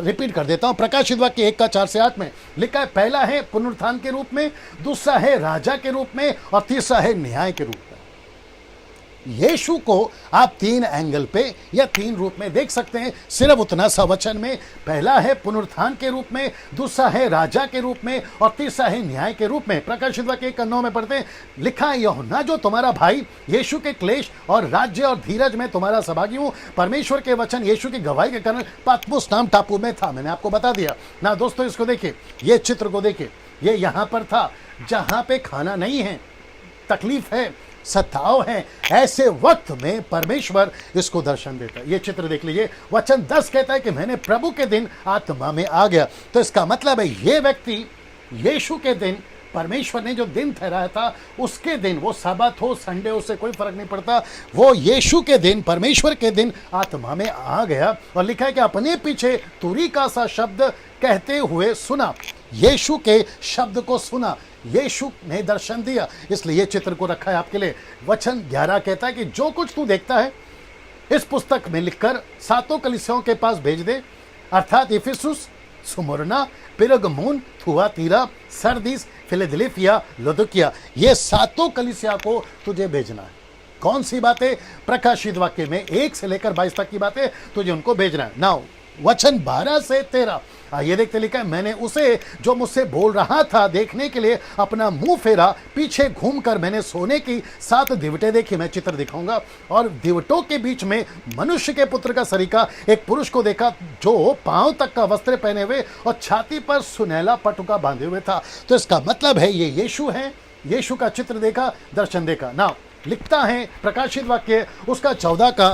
रिपीट कर देता हूँ। प्रकाशित वाक्य 1 का 4 से 8 में लिखा है, पहला है पुनरुत्थान के रूप में, दूसरा है राजा के रूप में, और तीसरा है न्याय के रूप में। यीशु को आप 3 एंगल पे या 3 रूप में देख सकते हैं, सिर्फ उतना सा वचन में। पहला है पुनरुत्थान के रूप में, दूसरा है राजा के रूप में, और तीसरा है न्याय के रूप में। प्रकाशित वाक्य 1:9 में पढ़ते हैं, लिखा है, यूहन्ना जो तुम्हारा भाई यीशु के क्लेश और राज्य और धीरज में तुम्हारा सहभागी हूं, परमेश्वर के वचन यीशु की गवाही के कारण पतमुस नाम टापू में था। मैंने आपको बता दिया ना। दोस्तों, इसको देखिए, ये चित्र को देखिए, ये यहां पर था जहां पे खाना नहीं है, तकलीफ है, सताव है। ऐसे वक्त में परमेश्वर इसको दर्शन देता है। ये चित्र देख लीजिए। वचन 10 कहता है कि मैंने प्रभु के दिन आत्मा में आ गया। तो इसका मतलब है ये व्यक्ति यीशु के दिन, परमेश्वर ने जो दिन ठहराया था उसके दिन, वो सब्त हो, संडे हो, उससे कोई फर्क नहीं पड़ता, वो यीशु के दिन, परमेश्वर के दिन आत्मा में आ गया। और लिखा है कि अपने पीछे तुरी का सा शब्द कहते हुए सुना। यीशु के शब्द को सुना, यीशु ने दर्शन दिया, इसलिए ये चित्र को रखा है आपके लिए। वचन 11 कहता है कि जो कुछ तू देखता है इस पुस्तक में लिखकर 7 कलीसियाओं के पास भेज दे, अर्थात इफिसुस, सुमरना, पिरगमून, थुआतीरा, सरदीस, फिलदेल्फिया, लौदीकिया। ये 7 कलीसिया को तुझे भेजना है। कौन सी बातें? प्रकाशित वाक्य में 1 से लेकर 22 तक की बातें तुझे उनको भेजना है। नाउ वचन 12 से 13 ये देखते, लिखा है, मैंने उसे जो मुझसे बोल रहा था देखने के लिए अपना मुंह फेरा, पीछे घूमकर मैंने सोने की 7 दिवटें देखी। मैं चित्र दिखाऊंगा। और दिवटों के बीच में मनुष्य के पुत्र का सरीका एक पुरुष को देखा, जो पांव तक का वस्त्र पहने हुए और छाती पर सुनहला पटुका बांधे हुए था। तो इसका मतलब है ये यीशु है। यीशु का चित्र देखा, दर्शन देखा ना। लिखता है प्रकाशित वाक्य उसका 14 का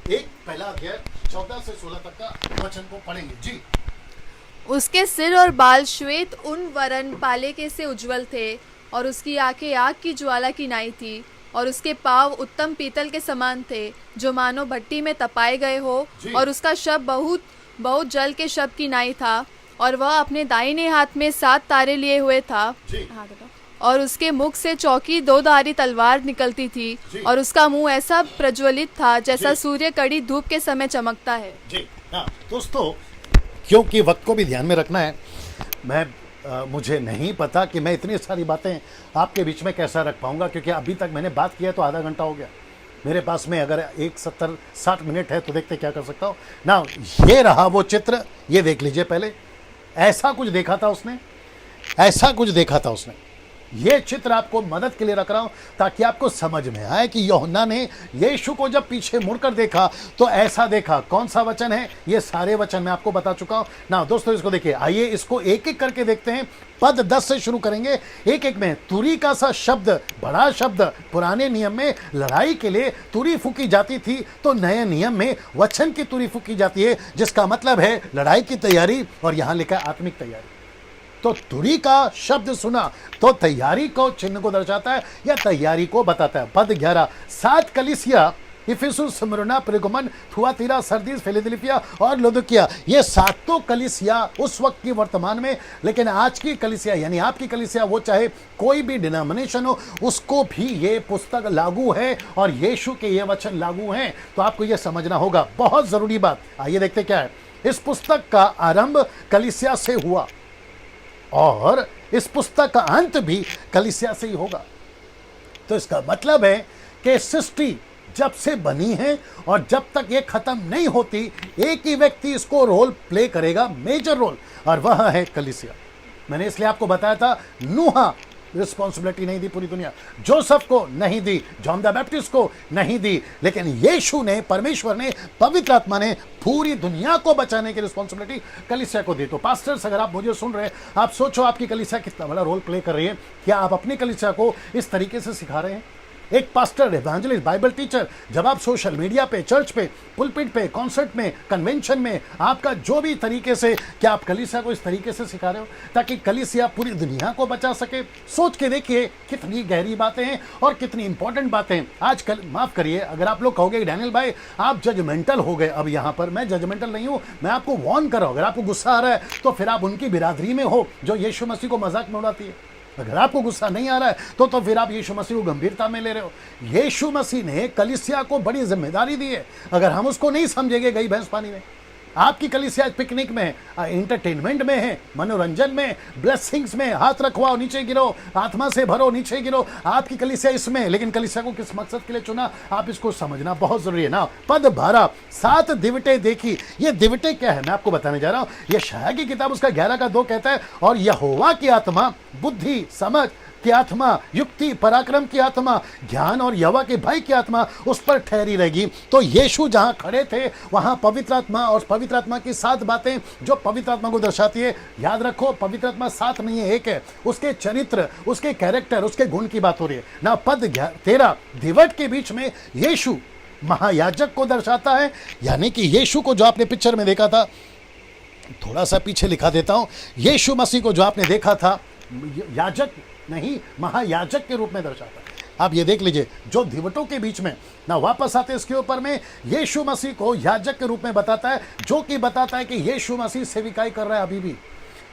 1 पहला अध्याय 14 से 16 तक का वचन को पढ़ेंगे जी। उसके सिर और बाल श्वेत ऊन वरन पालेके से उज्जवल थे, और उसकी आंखें आग की ज्वाला की नाई थी और उसके पाँव उत्तम पीतल के समान थे जो मानो भट्टी में तपाए गए हो और उसका शब्द बहुत बहुत जल के शब्द की नाई था और वह अपने दाहिने हाथ में 7 तारे लिए हुए था और उसके मुख से चौकी 2-धारी तलवार निकलती थी और उसका मुंह ऐसा प्रज्वलित था जैसा सूर्य कड़ी धूप के समय चमकता है। जी हाँ दोस्तों, क्योंकि वक्त को भी ध्यान में रखना है, मुझे नहीं पता कि मैं इतनी सारी बातें आपके बीच में कैसा रख पाऊंगा, क्योंकि अभी तक मैंने बात किया तो आधा घंटा हो गया मेरे पास में। अगर 60 मिनट है तो देखते क्या कर सकता हूँ ना। ये रहा वो चित्र, ये देख लीजिए। पहले ऐसा कुछ देखा था उसने, ऐसा कुछ देखा था उसने। ये चित्र आपको मदद के लिए रख रहा हूं ताकि आपको समझ में आए कि यूहन्ना ने यीशु को जब पीछे मुड़कर देखा तो ऐसा देखा। कौन सा वचन है? ये सारे वचन मैं आपको बता चुका हूं ना। दोस्तों इसको देखिए, आइए इसको एक एक करके देखते हैं। पद 10 से शुरू करेंगे एक एक में। तुरी का सा शब्द, बड़ा शब्द। पुराने नियम में लड़ाई के लिए तुरी फूकी जाती थी, तो नए नियम में वचन की तुरी फूकी जाती है, जिसका मतलब है लड़ाई की तैयारी, और यहां लिखा है आत्मिक तैयारी। तो तुरी का शब्द सुना तो तैयारी को, चिन्ह को दर्शाता है या तैयारी को बताता है। पद 11, 7 कलीसिया, इफिसुस, स्मुरना, पेर्गमुन, थुआतीरा, सरदीस, फिलाडेल्फिया और लौदीकिया, ये 7 कलीसिया उस वक्त की वर्तमान में। लेकिन आज की कलीसिया यानी आपकी कलीसिया, वो चाहे कोई भी डिनोमिनेशन हो, उसको भी ये पुस्तक लागू है और यीशु के ये वचन लागू हैं। तो आपको ये समझना होगा, बहुत जरूरी बात। आइए देखते क्या है। इस पुस्तक का आरंभ कलीसिया से हुआ और इस पुस्तक का अंत भी कलीसिया से ही होगा। तो इसका मतलब है कि सृष्टि जब से बनी है और जब तक ये खत्म नहीं होती, एक ही व्यक्ति इसको रोल प्ले करेगा, मेजर रोल, और वह है कलीसिया। मैंने इसलिए आपको बताया था, नूहा रिस्पॉन्सिबिलिटी नहीं दी पूरी दुनिया, जोसेफ को नहीं दी, जॉन द बैप्टिस्ट को नहीं दी, लेकिन यीशु ने, परमेश्वर ने, पवित्र आत्मा ने पूरी दुनिया को बचाने की रिस्पॉन्सिबिलिटी कलीसिया को दी। तो पास्टर्स, अगर आप मुझे सुन रहे हैं, आप सोचो आपकी कलीसिया कितना बड़ा रोल प्ले कर रही है। क्या आप अपनी कलीसिया को इस तरीके से सिखा रहे हैं? एक पास्टर, एवेंजलिस्ट, बाइबल टीचर, जब आप सोशल मीडिया पे, चर्च पे, पुलपिट पे, कॉन्सर्ट में, कन्वेंशन में, आपका जो भी तरीके से, क्या आप कलीसिया को इस तरीके से सिखा रहे हो ताकि कलीसिया पूरी दुनिया को बचा सके? सोच के देखिए कितनी गहरी बातें हैं और कितनी इंपॉर्टेंट बातें हैं। आजकल, माफ करिए अगर आप लोग कहोगे डैनियल भाई आप जजमेंटल हो गए, अब यहाँ पर मैं जजमेंटल नहीं हूँ, मैं आपको वार्न कर रहा हूँ। अगर आपको गुस्सा आ रहा है तो फिर आप उनकी बिरादरी में हो जो यीशु मसीह को मजाक में उड़ाती है। अगर आपको गुस्सा नहीं आ रहा है तो फिर आप यीशु मसीह को गंभीरता में ले रहे हो। यीशु मसीह ने कलीसिया को बड़ी जिम्मेदारी दी है, अगर हम उसको नहीं समझेंगे गई भैंस पानी में। आपकी कलीसिया पिकनिक में, एंटरटेनमेंट में है, मनोरंजन में, ब्लेसिंग्स में, हाथ रखवाओ नीचे गिरो, आत्मा से भरो नीचे गिरो, आपकी कलीसिया इसमें। लेकिन कलीसिया को किस मकसद के लिए चुना, आप इसको समझना बहुत जरूरी है ना। पद 12, 7 दिवटे देखी। ये दिवटे क्या है मैं आपको बताने जा रहा हूं। ये शाया की किताब उसका 11 का 2 कहता है, और यहोवा की आत्मा बुद्धि, समझ की आत्मा, युक्ति, पराक्रम की आत्मा, ज्ञान और यहोवा के भय की आत्मा उस पर ठहरी रहेगी। तो यीशु जहां खड़े थे वहां पवित्र आत्मा, और पवित्र आत्मा की 7 बातें जो पवित्र आत्मा को दर्शाती है। याद रखो, पवित्र आत्मा 7 नहीं है, 1 है। उसके चरित्र, उसके कैरेक्टर, उसके गुण की बात हो रही है ना। पद 13, दिवट के बीच में यीशु महायाजक को दर्शाता है, यानी कि यीशु को जो आपने पिक्चर में देखा था, थोड़ा सा पीछे लिखा देता हूं, यीशु मसीह को जो आपने देखा था याजक नहीं, महायाजक के रूप में दर्शाता है। आप ये देख लीजिए, जो दिवटों के बीच में ना, वापस आते इसके ऊपर में, यीशु मसीह को याजक के रूप में बताता है, जो कि बताता है कि यीशु मसीह सेविकाई कर रहा है अभी भी,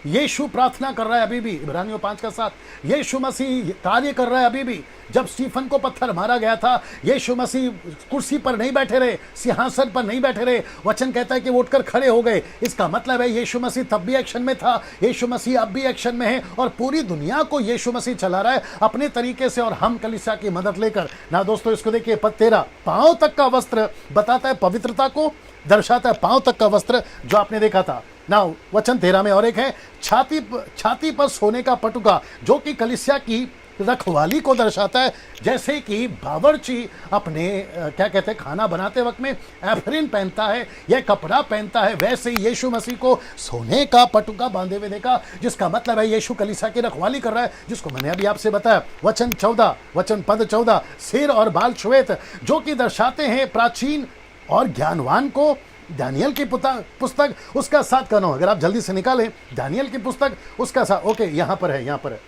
यीशु प्रार्थना कर रहा है अभी भी, इब्रानियों 5:7, यीशु मसीह कार्य कर रहा है अभी भी। जब स्टीफन को पत्थर मारा गया था, यीशु मसीह कुर्सी पर नहीं बैठे रहे, सिंहासन पर नहीं बैठे रहे, वचन कहता है कि वो उठकर खड़े हो गए। इसका मतलब है यीशु मसीह तब भी एक्शन में था, यीशु मसीह अब भी एक्शन में है, और पूरी दुनिया को यीशु मसीह चला रहा है अपने तरीके से, और हम कलीसिया की मदद लेकर ना। दोस्तों इसको देखिए, पद 13, पांव तक का वस्त्र बताता है पवित्रता को, दर्शाता है पांव तक का वस्त्र जो आपने देखा था ना। वचन 13 में और एक है, छाती पर सोने का पटुका, जो कि कलीसिया की रखवाली को दर्शाता है। जैसे कि बावर्ची अपने क्या कहते हैं, खाना बनाते वक्त में एफरिन पहनता है या कपड़ा पहनता है, वैसे ही यीशु मसीह को सोने का पटुका बांधे हुए देखा, जिसका मतलब है यीशु कलीसिया की रखवाली कर रहा है, जिसको मैंने अभी आपसे बताया। पद 14, सिर और बाल श्वेत, जो कि दर्शाते हैं प्राचीन और ज्ञानवान को। दानियल की पुस्तक उसका 7 का 9, अगर आप जल्दी से निकालें, दानियल की पुस्तक उसका 7, ओके यहाँ पर है, यहाँ पर है,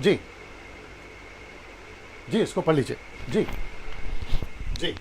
जी जी, इसको पढ़ लीजिए। जी जी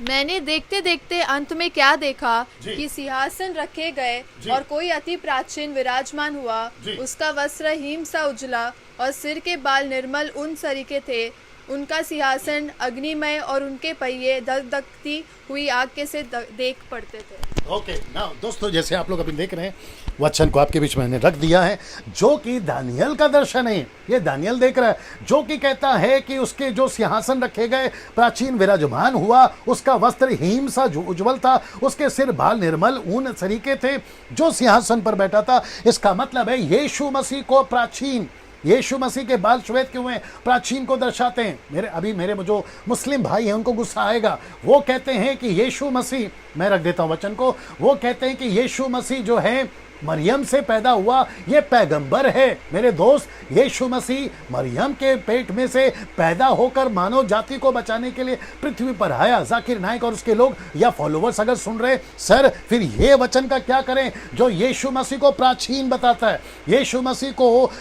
मैंने देखते देखते अंत में क्या देखा जी। कि सिंहासन रखे गए जी। और कोई अति प्राचीन विराजमान हुआ। जी। उसका वस्त्र हिम सा उजला और सिर के बाल निर्मल ऊन सरीखे थे। उनका सिंहासन अग्निमय और उनके पहिए दगदगती हुई आग के से देख पड़ते थे। ओके नाउ दोस्तों, जैसे आप लोग अभी देख रहे हैं, वचन को आपके बीच में मैंने रख दिया है, जो कि दानियल का दर्शन है। ये दानियल देख रहा है, जो कि कहता है कि उसके जो सिंहासन रखे गए प्राचीन विराजमान हुआ, उसका वस्त्र हिम सा उज्जवल था, उसके सिर बाल निर्मल ऊन सरीखे थे, जो सिंहासन पर बैठा था। इसका मतलब है यीशु मसीह को प्राचीन, यीशु मसीह के बाल श्वेत क्यों हैं? प्राचीन को दर्शाते हैं। मेरे जो मुस्लिम भाई हैं उनको गुस्सा आएगा। वो कहते हैं कि यीशु मसीह, मैं रख देता हूं वचन को, वो कहते हैं कि यीशु मसीह जो है मरियम से पैदा हुआ, ये पैगंबर है। मेरे दोस्त, यीशु मसीह मरियम के पेट में से पैदा होकर मानव जाति को बचाने के लिए पृथ्वी पर आया। जाकिर नाइक और उसके लोग या फॉलोवर्स अगर सुन रहे, सर फिर ये वचन का क्या करें जो यीशु मसीह को प्राचीन बताता है, यीशु मसीह को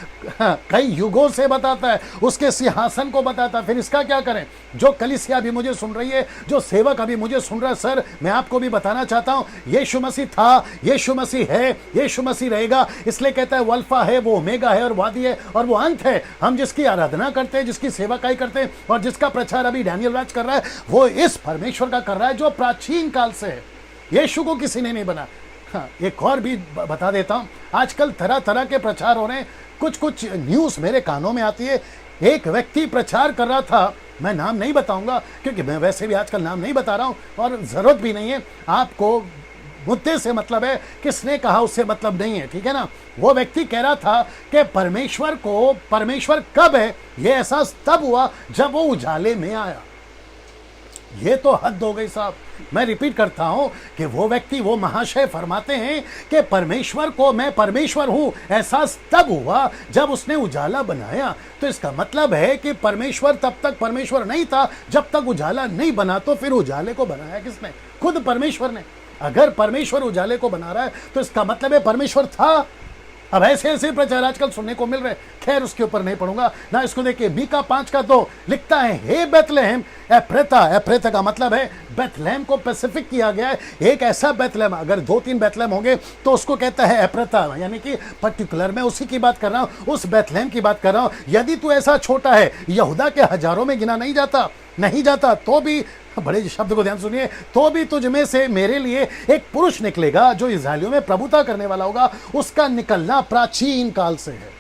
कई युगों से बताता है, उसके सिंहासन को बताता है, फिर इसका क्या करें? जो कलीसिया अभी मुझे सुन रही है, जो सेवक अभी मुझे सुन रहा है, सर मैं आपको भी बताना चाहता हूं, यीशु मसीह था, यीशु मसीह है, यीशु मसीह रहेगा। इसलिए कहता है वो अल्फा है, वो ओमेगा है और वादी है और वो अंत है। हम जिसकी आराधना करते हैं, जिसकी सेवकाई करते हैं और जिसका प्रचार अभी डैनियल राज कर रहा है, वो इस परमेश्वर का कर रहा है जो प्राचीन काल से है। यीशु को किसी ने नहीं बना। हाँ, एक और भी बता देता हूं, आजकल तरह तरह के प्रचार हो रहे हैं। कुछ न्यूज़ मेरे कानों में आती है। एक व्यक्ति प्रचार कर रहा था, मैं नाम नहीं बताऊंगा क्योंकि मैं वैसे भी आजकल नाम नहीं बता रहा हूं और ज़रूरत भी नहीं है। आपको मुद्दे से मतलब है, किसने कहा उससे मतलब नहीं है, ठीक है ना। वो व्यक्ति कह रहा था कि परमेश्वर कब है, ये एहसास तब हुआ जब वो उजाले में आया। ये तो हद हो गई साहब। मैं रिपीट करता हूं कि वो व्यक्ति, वो महाशय फरमाते हैं कि परमेश्वर को मैं परमेश्वर हूं एहसास तब हुआ जब उसने उजाला बनाया। तो इसका मतलब है कि परमेश्वर तब तक परमेश्वर नहीं था जब तक उजाला नहीं बना। तो फिर उजाले को बनाया किसने? खुद परमेश्वर ने। अगर परमेश्वर उजाले को बना रहा है तो इसका मतलब है परमेश्वर था। अब ऐसे ऐसे प्रचार आजकल सुनने को मिल रहे। खैर उसके ऊपर नहीं पढ़ूंगा ना। इसको देखिए, मीका 5:2 लिखता है, हे बेथलेहम एफ्रेता। एफ्रेता का मतलब है बेथलेहम को स्पेसिफिक किया गया है। एक ऐसा बेथलेहम, अगर 2-3 बेथलेहम होंगे तो उसको कहता है एफ्रेता, यानी कि पर्टिकुलर। मैं उसी की बात कर रहा हूं, उस बेथलेहम की बात कर रहा हूं। यदि तू ऐसा छोटा है, यहूदा के हजारों में गिना नहीं जाता तो भी, बड़े शब्द को ध्यान सुनिए, तो भी तुझ में से मेरे लिए एक पुरुष निकलेगा जो इस्राएलियों में प्रभुता करने वाला होगा। उसका निकलना प्राचीन काल से है।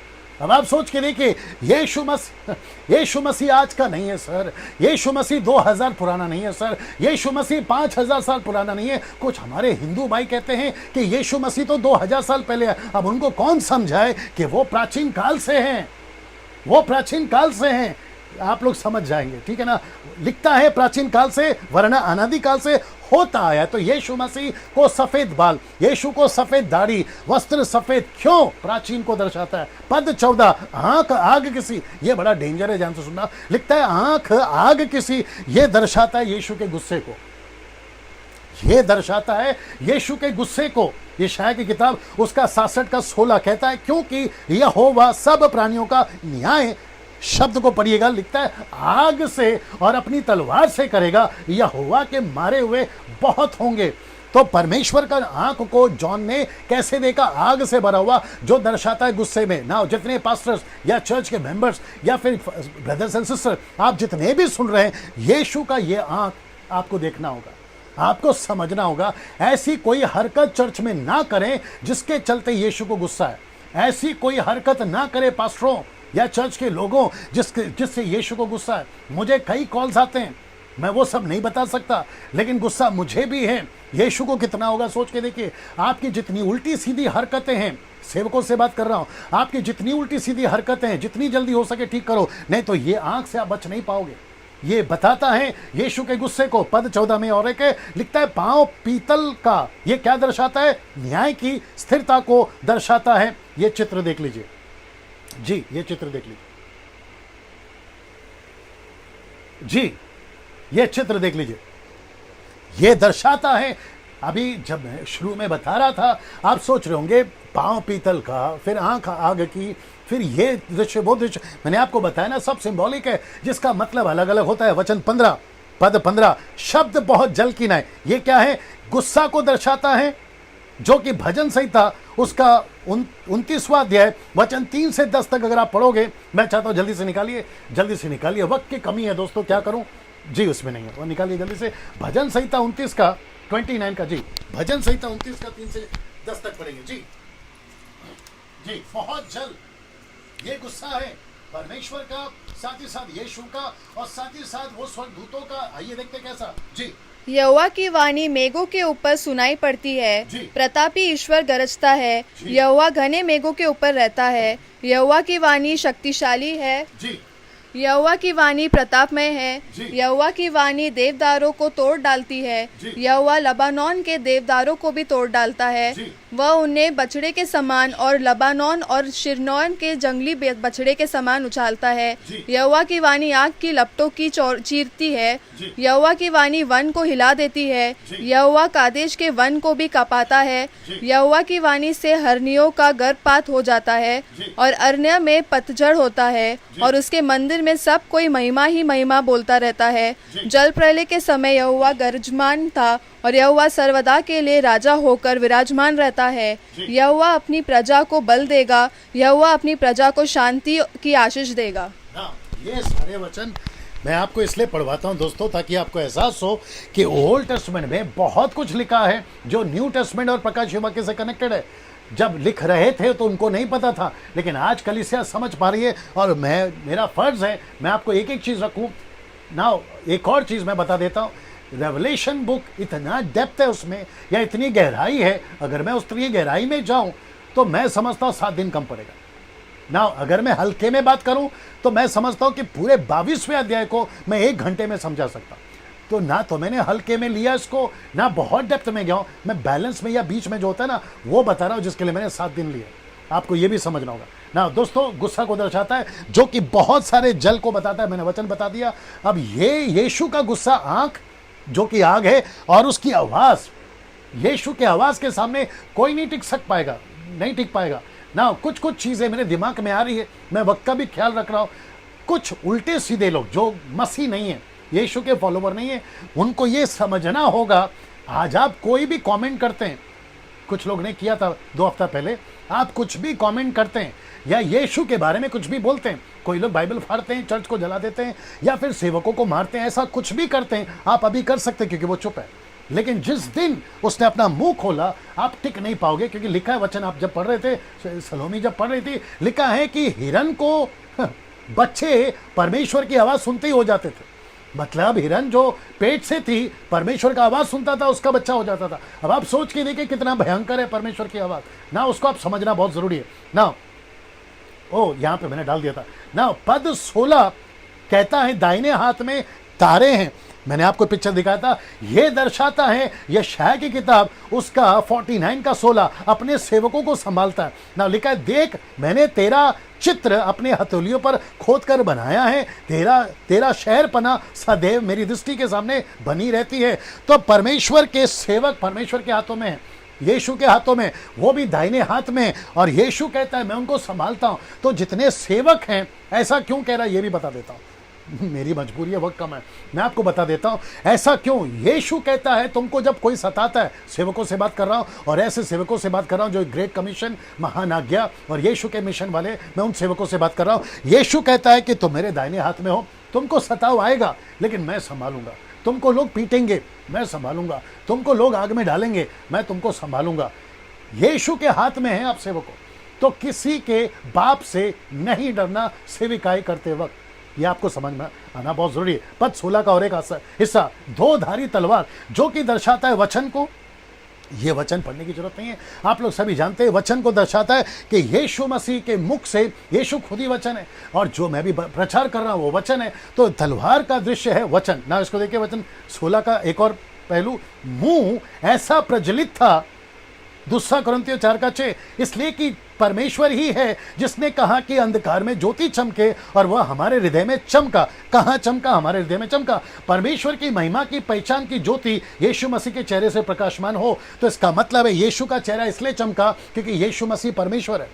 अब आप सोच के देखिए, यीशु मसीह आज का नहीं है सर। यीशु मसीह 2000 पुराना नहीं है सर। यीशु मसीह 5000 साल पुराना नहीं है। कुछ हमारे हिंदू भाई कहते हैं कि यीशु मसीह तो 2000 साल पहले है। अब उनको कौन समझाए कि वो प्राचीन काल से हैं, वो प्राचीन काल से हैं। आप लोग समझ जाएंगे, ठीक है ना। लिखता है प्राचीन काल से, वरना अनादि काल से होता आया। तो यीशु मसीह को सफेद बाल, यीशु को सफेद दाढ़ी, वस्त्र सफेद क्यों? प्राचीन को दर्शाता है। पद 14, आंख आग किसी, ये बड़ा डेंजर है, ध्यान से सुनना। लिखता है आंख आग किसी, ये दर्शाता है यीशु के गुस्से को। ये दर्शाता है यीशु के गुस्से को। यशायाह की किताब उसका 66:16 कहता है, क्योंकि यहोवा सब प्राणियों का न्याय, शब्द को पढ़िएगा, लिखता है आग से और अपनी तलवार से करेगा। यहोवा के मारे हुए बहुत होंगे। तो परमेश्वर का आंख को जॉन ने कैसे देखा? आग से भरा हुआ, जो दर्शाता है गुस्से में। ना जितने पास्टर्स या चर्च के मेंबर्स या फिर ब्रदर्स एंड सिस्टर, आप जितने भी सुन रहे हैं, यीशु का ये आंख आपको देखना होगा, आपको समझना होगा। ऐसी कोई हरकत चर्च में ना करें जिसके चलते यीशु को गुस्सा है। ऐसी कोई हरकत ना करे पास्टरों या चर्च के लोगों जिससे यीशु को गुस्सा है। मुझे कई कॉल्स आते हैं, मैं वो सब नहीं बता सकता, लेकिन गुस्सा मुझे भी है। यीशु को कितना होगा सोच के देखिए। आपकी जितनी उल्टी सीधी हरकतें हैं, सेवकों से बात कर रहा हूं, आपकी जितनी उल्टी सीधी हरकतें हैं, जितनी जल्दी हो सके ठीक करो, नहीं तो ये आंख से आप बच नहीं पाओगे। ये बताता है यीशु के गुस्से को। पद 14 में और एक लिखता है पांव पीतल का। ये क्या दर्शाता है? न्याय की स्थिरता को दर्शाता है। ये चित्र देख लीजिए जी, ये चित्र देख लीजिए जी, ये चित्र देख लीजिए। ये दर्शाता है, अभी जब मैं शुरू में बता रहा था, आप सोच रहे होंगे पांव पीतल का, फिर आंख आग की, फिर ये दृश्य वो दृश्य मैंने आपको बताया ना, सब सिंबॉलिक है, जिसका मतलब अलग अलग होता है। वचन 15 पद 15, शब्द बहुत जल की नाय, ये क्या है? गुस्सा को दर्शाता है, जो कि भजन संहिता उसका 29वां अध्याय वचन 3 से 10 तक अगर आप पढ़ोगे, मैं चाहता हूं जल्दी से निकालिए, वक्त की कमी है दोस्तों, क्या करूं जी, उसमें नहीं है, वो निकालिए जल्दी से। भजन संहिता 29 का 29 का जी, भजन संहिता 29 का 3 से 10 तक पढ़ेंगे जी। जी बहुत जल, ये गुस्सा है परमेश्वर का, साथ ही साथ यीशु का, और साथ ही साथ वो स्वर्गदूतों का। आइए देखते कैसा जी। यहोवा की वाणी मेघों के ऊपर सुनाई पड़ती है, जी। प्रतापी ईश्वर गरजता है, जी। यहोवा घने मेघों के ऊपर रहता है, यहोवा की वाणी शक्तिशाली है, जी यहोवा की वाणी प्रतापमय है, जी। यहोवा की वाणी देवदारों को तोड़ डालती है, जी। यहोवा लबानोन के देवदारों को भी तोड़ डालता है, जी। वह उन्हें बछड़े के समान और लबानोन और शिरनौन के जंगली बछड़े के समान उछालता है। जी। यहोवा की वाणी आग की लपटों की चीरती है, जी। यहोवा की वाणी वन को हिला देती है, जी। यहोवा कादेश के वन को भी कापाता है, जी। यहोवा की वाणी से हरनियों का गर्भपात हो जाता है, जी। और अरण्य में पतझड़ होता है, जी। और उसके मंदिर में सब कोई महिमा ही महिमा बोलता रहता है। जी। जल प्रलय के समय यहोवा गरजमान था, और यहोवा सर्वदा के लिए राजा होकर विराजमान रहता है। जी। यहोवा अपनी प्रजा को बल देगा, यहोवा अपनी प्रजा को शांति की आशीष देगा। हाँ, ये सारे वचन मैं आपको इसलिए पढ़वाता हूं दोस्तों, ताकि आपको एहसास हो कि ओल्ड टेस्टमेंट में बहुत कुछ लिखा है जो न्यू टेस्टमेंट और प्रकाश वाक्य से कनेक्टेड है। जब लिख रहे थे तो उनको नहीं पता था, लेकिन आज कलीसिया समझ पा रही है, और मेरा फर्ज है मैं आपको एक एक चीज रखूं ना। एक और चीज मैं बता देता हूं, रेवलेशन बुक इतना डेप्थ है उसमें, या इतनी गहराई है, अगर मैं उतनी गहराई में जाऊं तो मैं समझता हूं 7 दिन कम पड़ेगा ना। अगर मैं हल्के में बात करूं तो मैं समझता हूं कि पूरे 22वें अध्याय को मैं 1 घंटे में समझा सकता। तो ना तो मैंने हल्के में लिया इसको, ना बहुत डेप्थ में गया हूं, मैं बैलेंस में या बीच में जो होता है ना वो बता रहा हूं, जिसके लिए मैंने 7 दिन लिए। आपको ये भी समझना होगा ना दोस्तों। गुस्सा को दर्शाता है, जो कि बहुत सारे जल को बताता है, मैंने वचन बता दिया। अब ये यीशु का गुस्सा, आंख जो कि आग है, और उसकी आवाज, यीशु के आवाज के सामने कोई नहीं टिक पाएगा ना। कुछ चीजें मेरे दिमाग में आ रही है, मैं वक्त का भी ख्याल रख रहा हूं। कुछ उल्टे सीधे लोग जो मसीह नहीं है, यीशु के फॉलोवर नहीं है, उनको ये समझना होगा। आज आप कोई भी कमेंट करते हैं, कुछ लोग ने किया था 2 हफ्ता पहले, आप कुछ भी कमेंट करते हैं या यीशु के बारे में कुछ भी बोलते हैं, कोई लोग बाइबल फाड़ते हैं, चर्च को जला देते हैं, या फिर सेवकों को मारते हैं, ऐसा कुछ भी करते हैं, आप अभी कर सकते हैं क्योंकि वो चुप है। लेकिन जिस दिन उसने अपना मुंह खोला, आप टिक नहीं पाओगे, क्योंकि लिखा है वचन, आप जब पढ़ रहे थे, सलोमी जब पढ़ रही थी, लिखा है कि हिरन को बच्चे परमेश्वर की आवाज सुनते ही हो जाते थे। मतलब हिरन जो पेट से थी, परमेश्वर का आवाज सुनता था, उसका बच्चा हो जाता था। अब आप सोच के देखिए कितना भयंकर है परमेश्वर की आवाज ना, उसको आप समझना बहुत जरूरी है ना। ओ यहां पे मैंने डाल दिया था ना, पद 16 कहता है दाहिने हाथ में तारे हैं। मैंने आपको पिक्चर दिखाया था, यह दर्शाता है यशायाह की किताब उसका 49 का 16 अपने सेवकों को संभालता है ना। लिखा है, देख मैंने तेरा चित्र अपने हथेलियों पर खोद कर बनाया है, तेरा शहरपना सदैव मेरी दृष्टि के सामने बनी रहती है। तो परमेश्वर के सेवक परमेश्वर के हाथों में है, यीशु के हाथों में, वो भी दाहिने हाथ में, और यीशु कहता है मैं उनको संभालता हूं। तो जितने सेवक हैं, ऐसा क्यों कह रहा है ये भी बता देता हूं, मेरी मजबूरी है, वक्त कम है, मैं आपको बता देता हूं ऐसा क्यों। यीशु कहता है तुमको जब कोई सताता है, सेवकों से बात कर रहा हूं, और ऐसे सेवकों से बात कर रहा हूं जो ग्रेट कमीशन, महान आज्ञा और यीशु के मिशन वाले, मैं उन सेवकों से बात कर रहा हूं। यीशु कहता है कि तुम मेरे दाहिने हाथ में हो, तुमको सताव आएगा लेकिन मैं संभालूंगा, तुमको लोग पीटेंगे मैं संभालूंगा, तुमको लोग आग में डालेंगे मैं तुमको संभालूंगा। यीशु के हाथ में है आप सेवकों, तो किसी के बाप से नहीं डरना सेविकाई करते वक्त, ये आपको समझ में आना बहुत जरूरी है। पद 16 का और एक हिस्सा, 2 धारी तलवार, जो कि दर्शाता है वचन को। ये वचन पढ़ने की जरूरत नहीं है, आप लोग सभी जानते हैं, वचन को दर्शाता है कि यीशु मसीह के मुख से, यीशु खुद ही वचन है, और जो मैं भी प्रचार कर रहा हूं वो वचन है। तो तलवार का दृश्य है वचन ना। इसको देखिए, वचन 16 का एक और पहलू, मुंह ऐसा प्रज्वलित था, 2 कुरिन्थियों 4 का 6, इसलिए कि परमेश्वर ही है जिसने कहा कि अंधकार में ज्योति चमके, और वह हमारे हृदय में चमका। कहाँ चमका? हमारे हृदय में चमका। परमेश्वर की महिमा की पहचान की ज्योति यीशु मसीह के चेहरे से प्रकाशमान हो। तो इसका मतलब है यीशु का चेहरा इसलिए चमका क्योंकि यीशु मसीह परमेश्वर है।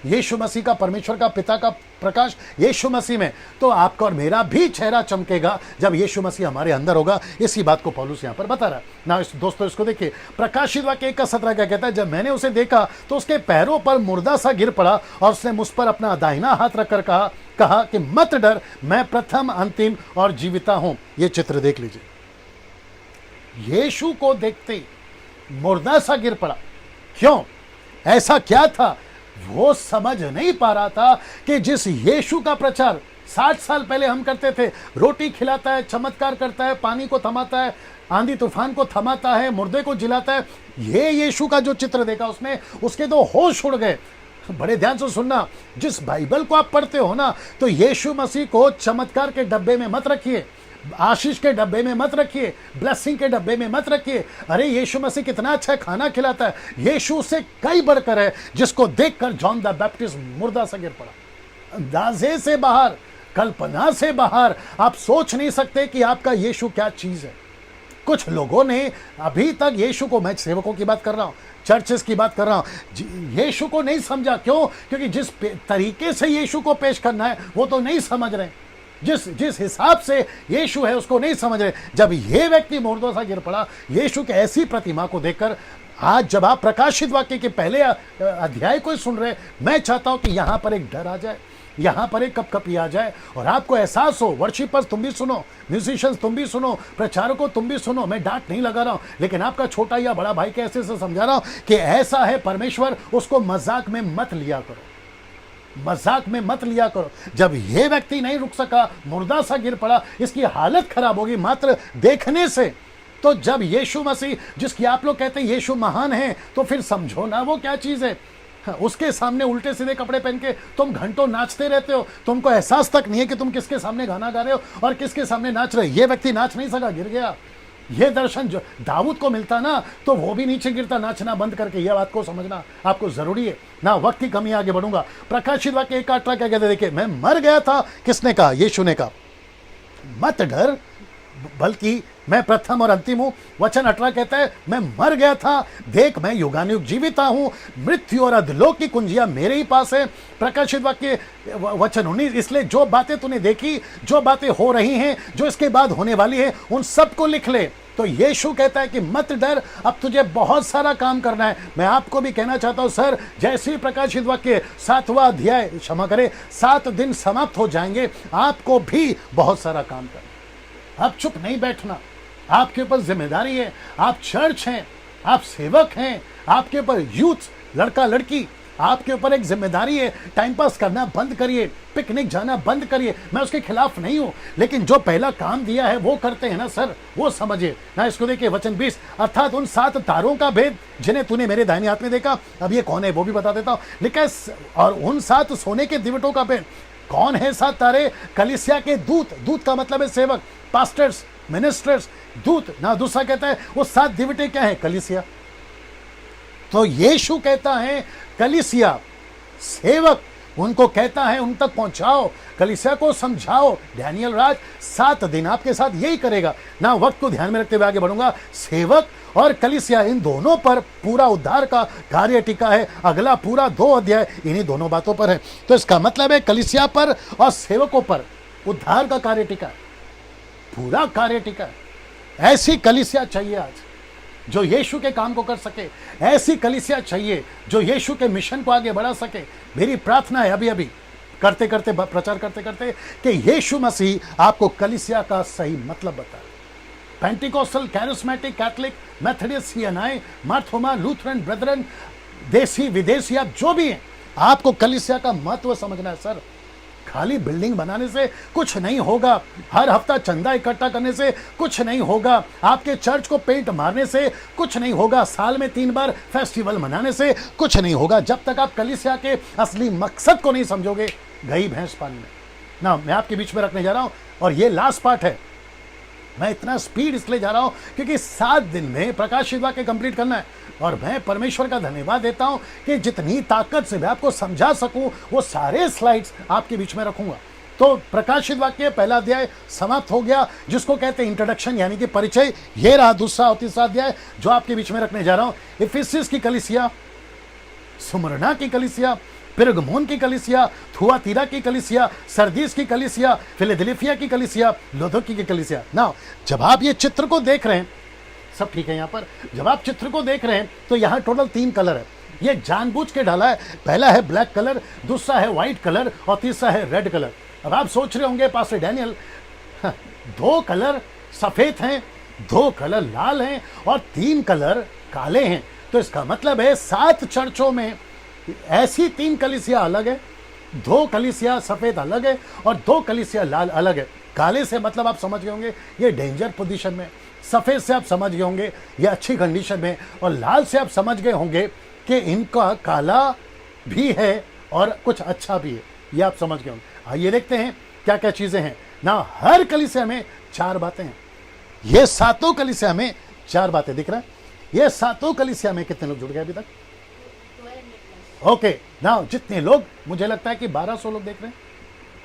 यीशु मसीह का, परमेश्वर का पिता का प्रकाश यीशु मसीह में, तो आपका और मेरा भी चेहरा चमकेगा जब यीशु मसीह हमारे अंदर होगा। इसी बात को पौलुस यहाँ पर बता रहा है ना। दोस्तों इसको देखिए, प्रकाशित वाक्य 1:17 क्या कहता है, जब मैंने उसे देखा तो उसके पैरों पर मुर्दा सा गिर पड़ा और उसने मुझ पर अपना दाहिना हाथ रखकर कहा कि मत डर, मैं प्रथम, अंतिम और जीविता हूं। ये चित्र देख लीजिए, यीशु को देखते ही मुर्दा सा गिर पड़ा। क्यों? ऐसा क्या था? वो समझ नहीं पा रहा था कि जिस यीशु का प्रचार 60 साल पहले हम करते थे, रोटी खिलाता है, चमत्कार करता है, पानी को थमाता है, आंधी तूफान को थमाता है, मुर्दे को जिलाता है, ये यीशु का जो चित्र देखा उसने, उसके तो होश उड़ गए। बड़े ध्यान से सुनना, जिस बाइबल को आप पढ़ते हो ना, तो यीशु मसीह को चमत्कार के डब्बे में मत रखिए, आशीष के डब्बे में मत रखिए, ब्लेसिंग के डब्बे में मत रखिए। अरे यीशु मसीह कितना अच्छा खाना खिलाता है, यीशु से कई बढ़कर है, जिसको देखकर जॉन द बैप्टिस्ट मुर्दा सा गिर पड़ा। अंदाजे से बाहर, कल्पना से बाहर, आप सोच नहीं सकते कि आपका यीशु क्या चीज है। कुछ लोगों ने अभी तक यीशु को, मैं सेवकों की बात कर रहा हूं, चर्चेस की बात कर रहा हूं, यीशु को नहीं समझा। क्यों? क्योंकि जिस तरीके से यीशु को पेश करना है वो तो नहीं समझ रहे, जिस हिसाब से यीशु है उसको नहीं समझ रहे। जब ये व्यक्ति मुर्दों सा गिर पड़ा यीशु के ऐसी प्रतिमा को देखकर, आज जब आप प्रकाशित वाक्य के पहले अध्याय को सुन रहे, मैं चाहता हूं कि यहां पर एक डर आ जाए, यहां पर एक कपकपी आ जाए और आपको एहसास हो। वर्शिपर्स तुम भी सुनो, म्यूजिशियंस तुम भी सुनो, प्रचारकों तुम भी सुनो। मैं डांट नहीं लगा रहा हूं, लेकिन आपका छोटा या बड़ा भाई कैसे से समझा रहा हूं कि ऐसा है परमेश्वर, उसको मजाक में मत लिया करो, मजाक में मत लिया करो। जब ये व्यक्ति नहीं रुक सका, मुर्दा सा गिर पड़ा, इसकी हालत खराब होगी मात्र देखने से। तो जब यीशु मसीह, जिसकी आप लोग कहते हैं यीशु महान है, तो फिर समझो ना वो क्या चीज है। उसके सामने उल्टे सीधे कपड़े पहन के तुम घंटों नाचते रहते हो, तुमको एहसास तक नहीं है कि तुम किसके सामने गाना गा रहे हो और किसके सामने नाच रहे हो। ये व्यक्ति नाच नहीं सका, गिर गया। ये दर्शन जो दाऊद को मिलता ना, तो वो भी नीचे गिरता नाचना बंद करके। यह बात को समझना आपको जरूरी है ना। वक्त की कमी, आगे बढ़ूंगा। प्रकाशित वाक्य 1:18 क्या कहते, देखिए, मैं मर गया था। किसने कहा? यीशु ने कहा, मत डर, बल्कि मैं प्रथम और अंतिम हूं। वचन 18 कहता है, मैं मर गया था, देख मैं युगानुयुग जीविता हूं, मृत्यु और अधलोक की कुंजियां मेरे ही पास है। प्रकाशित वाक्य वचन 19, इसलिए जो बातें तूने देखी, जो बातें हो रही हैं, जो इसके बाद होने वाली है, उन सबको लिख ले। तो यीशु कहता है कि मत डर, अब तुझे बहुत सारा काम करना है। मैं आपको भी कहना चाहता हूं, सर, जैसे ही प्रकाशित वाक्य 7वां अध्याय, क्षमा करें, 7 दिन समाप्त हो जाएंगे, आपको भी बहुत सारा काम करना। आप चुप नहीं बैठना, आपके ऊपर जिम्मेदारी है। आप चर्च हैं, आप सेवक हैं, आपके ऊपर यूथ, लड़का लड़की, आपके ऊपर एक जिम्मेदारी है। टाइम पास करना बंद करिए, पिकनिक जाना बंद करिए। मैं उसके खिलाफ नहीं हूं, लेकिन जो पहला काम दिया है वो करते हैं ना सर, वो समझिए ना। इसको देखिए, वचन 20, अर्थात उन 7 तारों का भेद जिन्हें तूने मेरे दाहिने हाथ में देखा। अब ये कौन है वो भी बता देता हूं, लिखा, और उन 7 सोने के दिवटों का भेद। कौन है 7 तारे? कलीसिया के दूत। दूत का मतलब है सेवक, पास्टर्स, मिनिस्टर्स, दूत ना। दूसरा कहता है वो 7 दिवटे क्या है? कलीसिया। तो यीशु कहता है कलीसिया, सेवक, उनको कहता है उन तक पहुंचाओ, कलीसिया को समझाओ। डैनियल राज 7 दिन आपके साथ यही करेगा ना। वक्त को ध्यान में रखते हुए आगे बढ़ूंगा। सेवक और कलीसिया, इन दोनों पर पूरा उद्धार का कार्य टिका है। अगला पूरा 2 अध्याय इन्हीं दोनों बातों पर है। तो इसका मतलब है कलीसिया पर और सेवकों पर उद्धार का कार्य टिका है, पूरा कार्य टिका है। ऐसी कलीसिया चाहिए आज जो यीशु के काम को कर सके। ऐसी कलीसिया चाहिए जो यीशु के मिशन को आगे बढ़ा सके। मेरी प्रार्थना है अभी करते करते, प्रचार करते करते, कि यीशु मसीह आपको कलीसिया का सही मतलब बताए। Pentecostal, charismatic, Catholic, Methodist, CNI, Marthoma, Lutheran, Brethren, देसी विदेशी, आप जो भी हैं, आपको कलीसिया का महत्व समझना है सर। खाली बिल्डिंग बनाने से कुछ नहीं होगा, हर हफ्ता चंदा इकट्ठा करने से कुछ नहीं होगा, आपके चर्च को पेंट मारने से कुछ नहीं होगा, साल में 3 बार फेस्टिवल मनाने से कुछ नहीं होगा। जब तक आप कलीसिया के असली मकसद को नहीं समझोगे, गई भैंस पानी में ना। मैं आपके बीच में रखने जा रहा हूं और ये लास्ट पार्ट है। मैं इतना स्पीड इसलिए जा रहा हूं क्योंकि 7 दिन में प्रकाशित वाक्य कंप्लीट करना है। और मैं परमेश्वर का धन्यवाद देता हूं कि जितनी ताकत से मैं आपको समझा सकूं, वो सारे स्लाइड्स आपके बीच में रखूंगा। तो प्रकाशित वाक्य पहला अध्याय समाप्त हो गया, जिसको कहते हैं इंट्रोडक्शन, यानी कि परिचय। ये रहा दूसरा और तीसरा अध्याय जो आपके बीच में रखने जा रहा हूं। इफिसस की कलीसिया, सुमरना की कलीसिया, पिरगमोन की कलीसिया, थुआतीरा की कलीसिया, सरदीस की कलीसिया, फिलाडेल्फिया की कलीसिया, लौदोकी की कलीसिया। ना जब आप ये चित्र को देख रहे हैं, सब ठीक है यहाँ पर, जब आप चित्र को देख रहे हैं तो यहाँ टोटल 3 कलर है। ये जानबूझ के डाला है। पहला है ब्लैक कलर, दूसरा है व्हाइट कलर और तीसरा है रेड कलर। अब आप सोच रहे होंगे पास्टर डैनियल, 2 कलर सफेद हैं, 2 कलर लाल हैं और 3 कलर काले हैं। तो इसका मतलब है 7 चर्चों में ऐसी 3 कलीसिया अलग है, 2 कलीसिया सफेद अलग है और 2 कलीसिया लाल अलग है। काले से मतलब आप समझ गए होंगे ये डेंजर पोजीशन में, सफेद से आप समझ गए होंगे ये अच्छी कंडीशन में, और लाल से आप समझ गए होंगे कि इनका काला भी है और कुछ अच्छा भी है। ये आप समझ गए होंगे। आइए देखते हैं क्या क्या चीजें हैं ना। हर कलीसिया में 4 बातें हैं। ये 7 कलीसिया में 4 बातें दिख रहा है। ये 7 कलीसिया में कितने लोग जुड़ गए अभी तक? ओके ना, जितने लोग, मुझे लगता है कि 1200 लोग देख रहे हैं,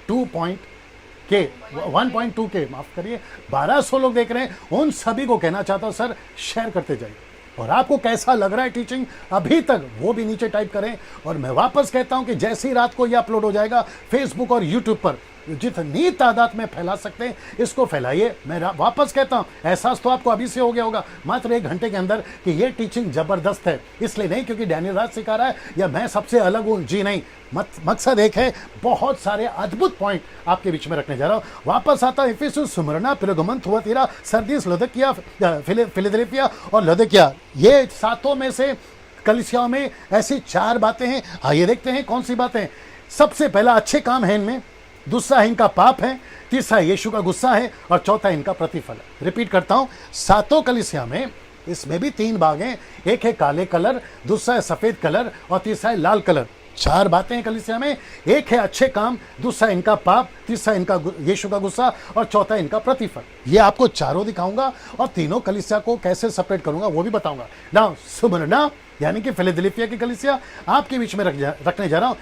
1.2 के माफ करिए, 1200 लोग देख रहे हैं। उन सभी को कहना चाहता हूं सर, शेयर करते जाइए। और आपको कैसा लग रहा है टीचिंग अभी तक, वो भी नीचे टाइप करें। और मैं वापस कहता हूं कि जैसे ही रात को ये अपलोड हो जाएगा फेसबुक और यूट्यूब पर, जितनी तादाद में फैला सकते हैं इसको फैलाइए। मैं वापस कहता हूं, एहसास तो आपको अभी से हो गया होगा मात्र 1 घंटे के अंदर कि ये टीचिंग जबरदस्त है। इसलिए नहीं क्योंकि डैनियल राज सिखा रहा है या मैं सबसे अलग हूं, जी नहीं। मकसद एक है, बहुत सारे अद्भुत पॉइंट आपके बीच में रखने जा रहा हूं। वापस आता हूं, इफिसुस, सुमरना, पिरगमन, थुआतीरा, सरदीस, लौदीकिया, फिलाडेल्फिया और लौदीकिया। ये 7 में से कलीसियाओं में ऐसी 4 बातें हैं। आइए देखते हैं कौन सी बातें। सबसे पहला, अच्छे काम है इनमें, दूसरा है इनका पाप है, तीसरा यीशु का गुस्सा है और चौथा इनका प्रतिफल है। रिपीट करता हूं, 7 कलीसिया में इसमें भी 3 भाग हैं। एक है काले कलर, दूसरा है सफेद कलर और तीसरा है लाल कलर। 4 बातें हैं कलीसिया में। एक है अच्छे काम, दूसरा इनका पाप, तीसरा इनका यीशु का गुस्सा और चौथा इनका प्रतिफल। ये आपको चारों दिखाऊंगा और तीनों कलीसिया को कैसे सेपरेट करूंगा वो भी बताऊंगा। ना सुमरना यानी कि फिलाडेल्फिया की कलीसिया आपके बीच में रखने जा रहा हूं।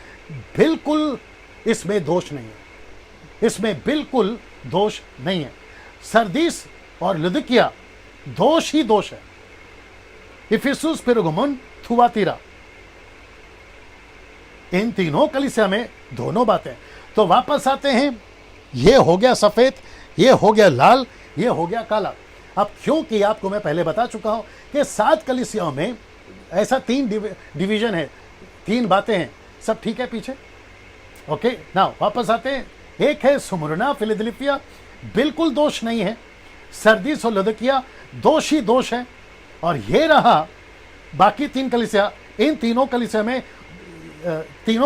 बिल्कुल इसमें दोष नहीं है, इसमें बिल्कुल दोष नहीं है। सरदीस और लौदीकिया दोष ही दोष है। इफिसुस, पिरगमोन, थुआतीरा, इन तीनों कलीसिया में दोनों बातें। तो वापस आते हैं, ये हो गया सफेद, ये हो गया लाल, ये हो गया काला। अब क्योंकि आपको मैं पहले बता चुका हूं कि 7 कलीसियाओं में ऐसा 3 डिवीजन है, 3 बातें हैं। सब ठीक है पीछे? ओके ना, वापस आते हैं। एक है सुमरना, फिलाडेल्फिया, बिल्कुल दोष नहीं है। सरदीस और लौदीकिया दोष ही दोष है। और ये रहा बाकी 3 कलीसिया। इन तीनों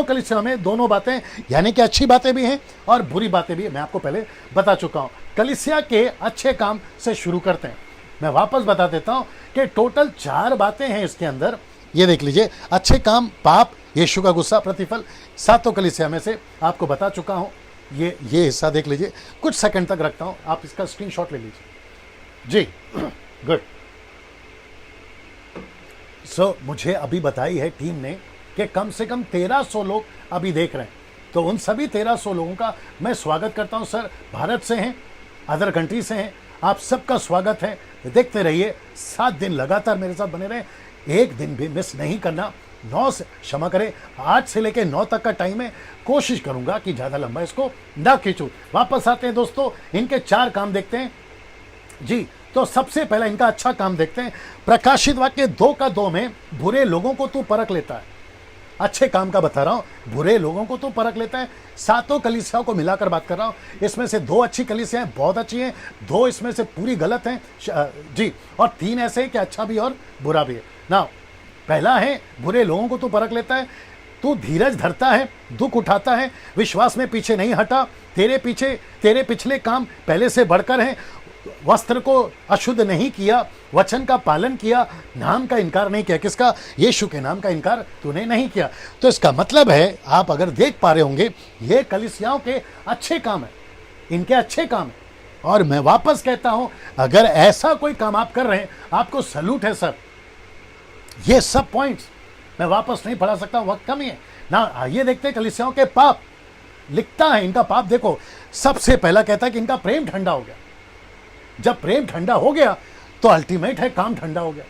कलीसिया में दोनों बातें यानी कि अच्छी बातें भी हैं और बुरी बातें भी हैं। मैं आपको पहले बता चुका हूं। कलीसिया के अच्छे काम से शुरू करते हैं। मैं वापस बता देता हूं कि टोटल 4 बातें हैं इसके अंदर। ये देख लीजिए, अच्छे काम, पाप, यीशु का गुस्सा, प्रतिफल। 7 कलीसिया में से आपको बता चुका हूं। ये हिस्सा देख लीजिए, कुछ सेकंड तक रखता हूं, आप इसका स्क्रीनशॉट ले लीजिए जी। गुड। सो मुझे अभी बताई है टीम ने कि कम से कम 1300 लोग अभी देख रहे हैं। तो उन सभी 1300 लोगों का मैं स्वागत करता हूं। सर भारत से हैं, अदर कंट्री से हैं, आप सबका स्वागत है। देखते रहिए, 7 दिन लगातार मेरे साथ बने रहे, एक दिन भी मिस नहीं करना। 9 से क्षमा करें, 8 से लेकर 9 तक का टाइम है। कोशिश करूंगा कि ज्यादा लंबा इसको ना खींचूं। वापस आते हैं दोस्तों, इनके 4 काम देखते हैं जी। तो सबसे पहला इनका अच्छा काम देखते हैं। प्रकाशित वाक्य 2 का 2 में बुरे लोगों को तू परख लेता है। अच्छे काम का बता रहा हूं, बुरे लोगों को तो परख लेता है। 7 कलीसियाओं को मिलाकर बात कर रहा हूं। इसमें से 2 अच्छी कलीसियां हैं, बहुत अच्छी हैं, 2 इसमें से पूरी गलत हैं जी, और 3 ऐसे हैं कि अच्छा भी और बुरा भी है ना। पहला है बुरे लोगों को तू परख लेता है। तू धीरज धरता है, दुख उठाता है, विश्वास में पीछे नहीं हटा। तेरे पिछले काम पहले से बढ़कर हैं। वस्त्र को अशुद्ध नहीं किया, वचन का पालन किया, नाम का इनकार नहीं किया। किसका? यीशु के नाम का इनकार तूने नहीं किया। तो इसका मतलब है, आप अगर देख पा रहे होंगे, ये कलीसियाओं के अच्छे काम है, इनके अच्छे काम है। और मैं वापस कहता हूं, अगर ऐसा कोई काम आप कर रहे हैं, आपको सैल्यूट है सर। ये सब पॉइंट्स मैं वापस नहीं पढ़ा सकता, वक्त कम ही है ना। ये देखते हैं कलीसियाओं के पाप। लिखता है इनका पाप, देखो सबसे पहला कहता है कि इनका प्रेम ठंडा हो गया। जब प्रेम ठंडा हो गया तो अल्टीमेट है काम ठंडा हो गया।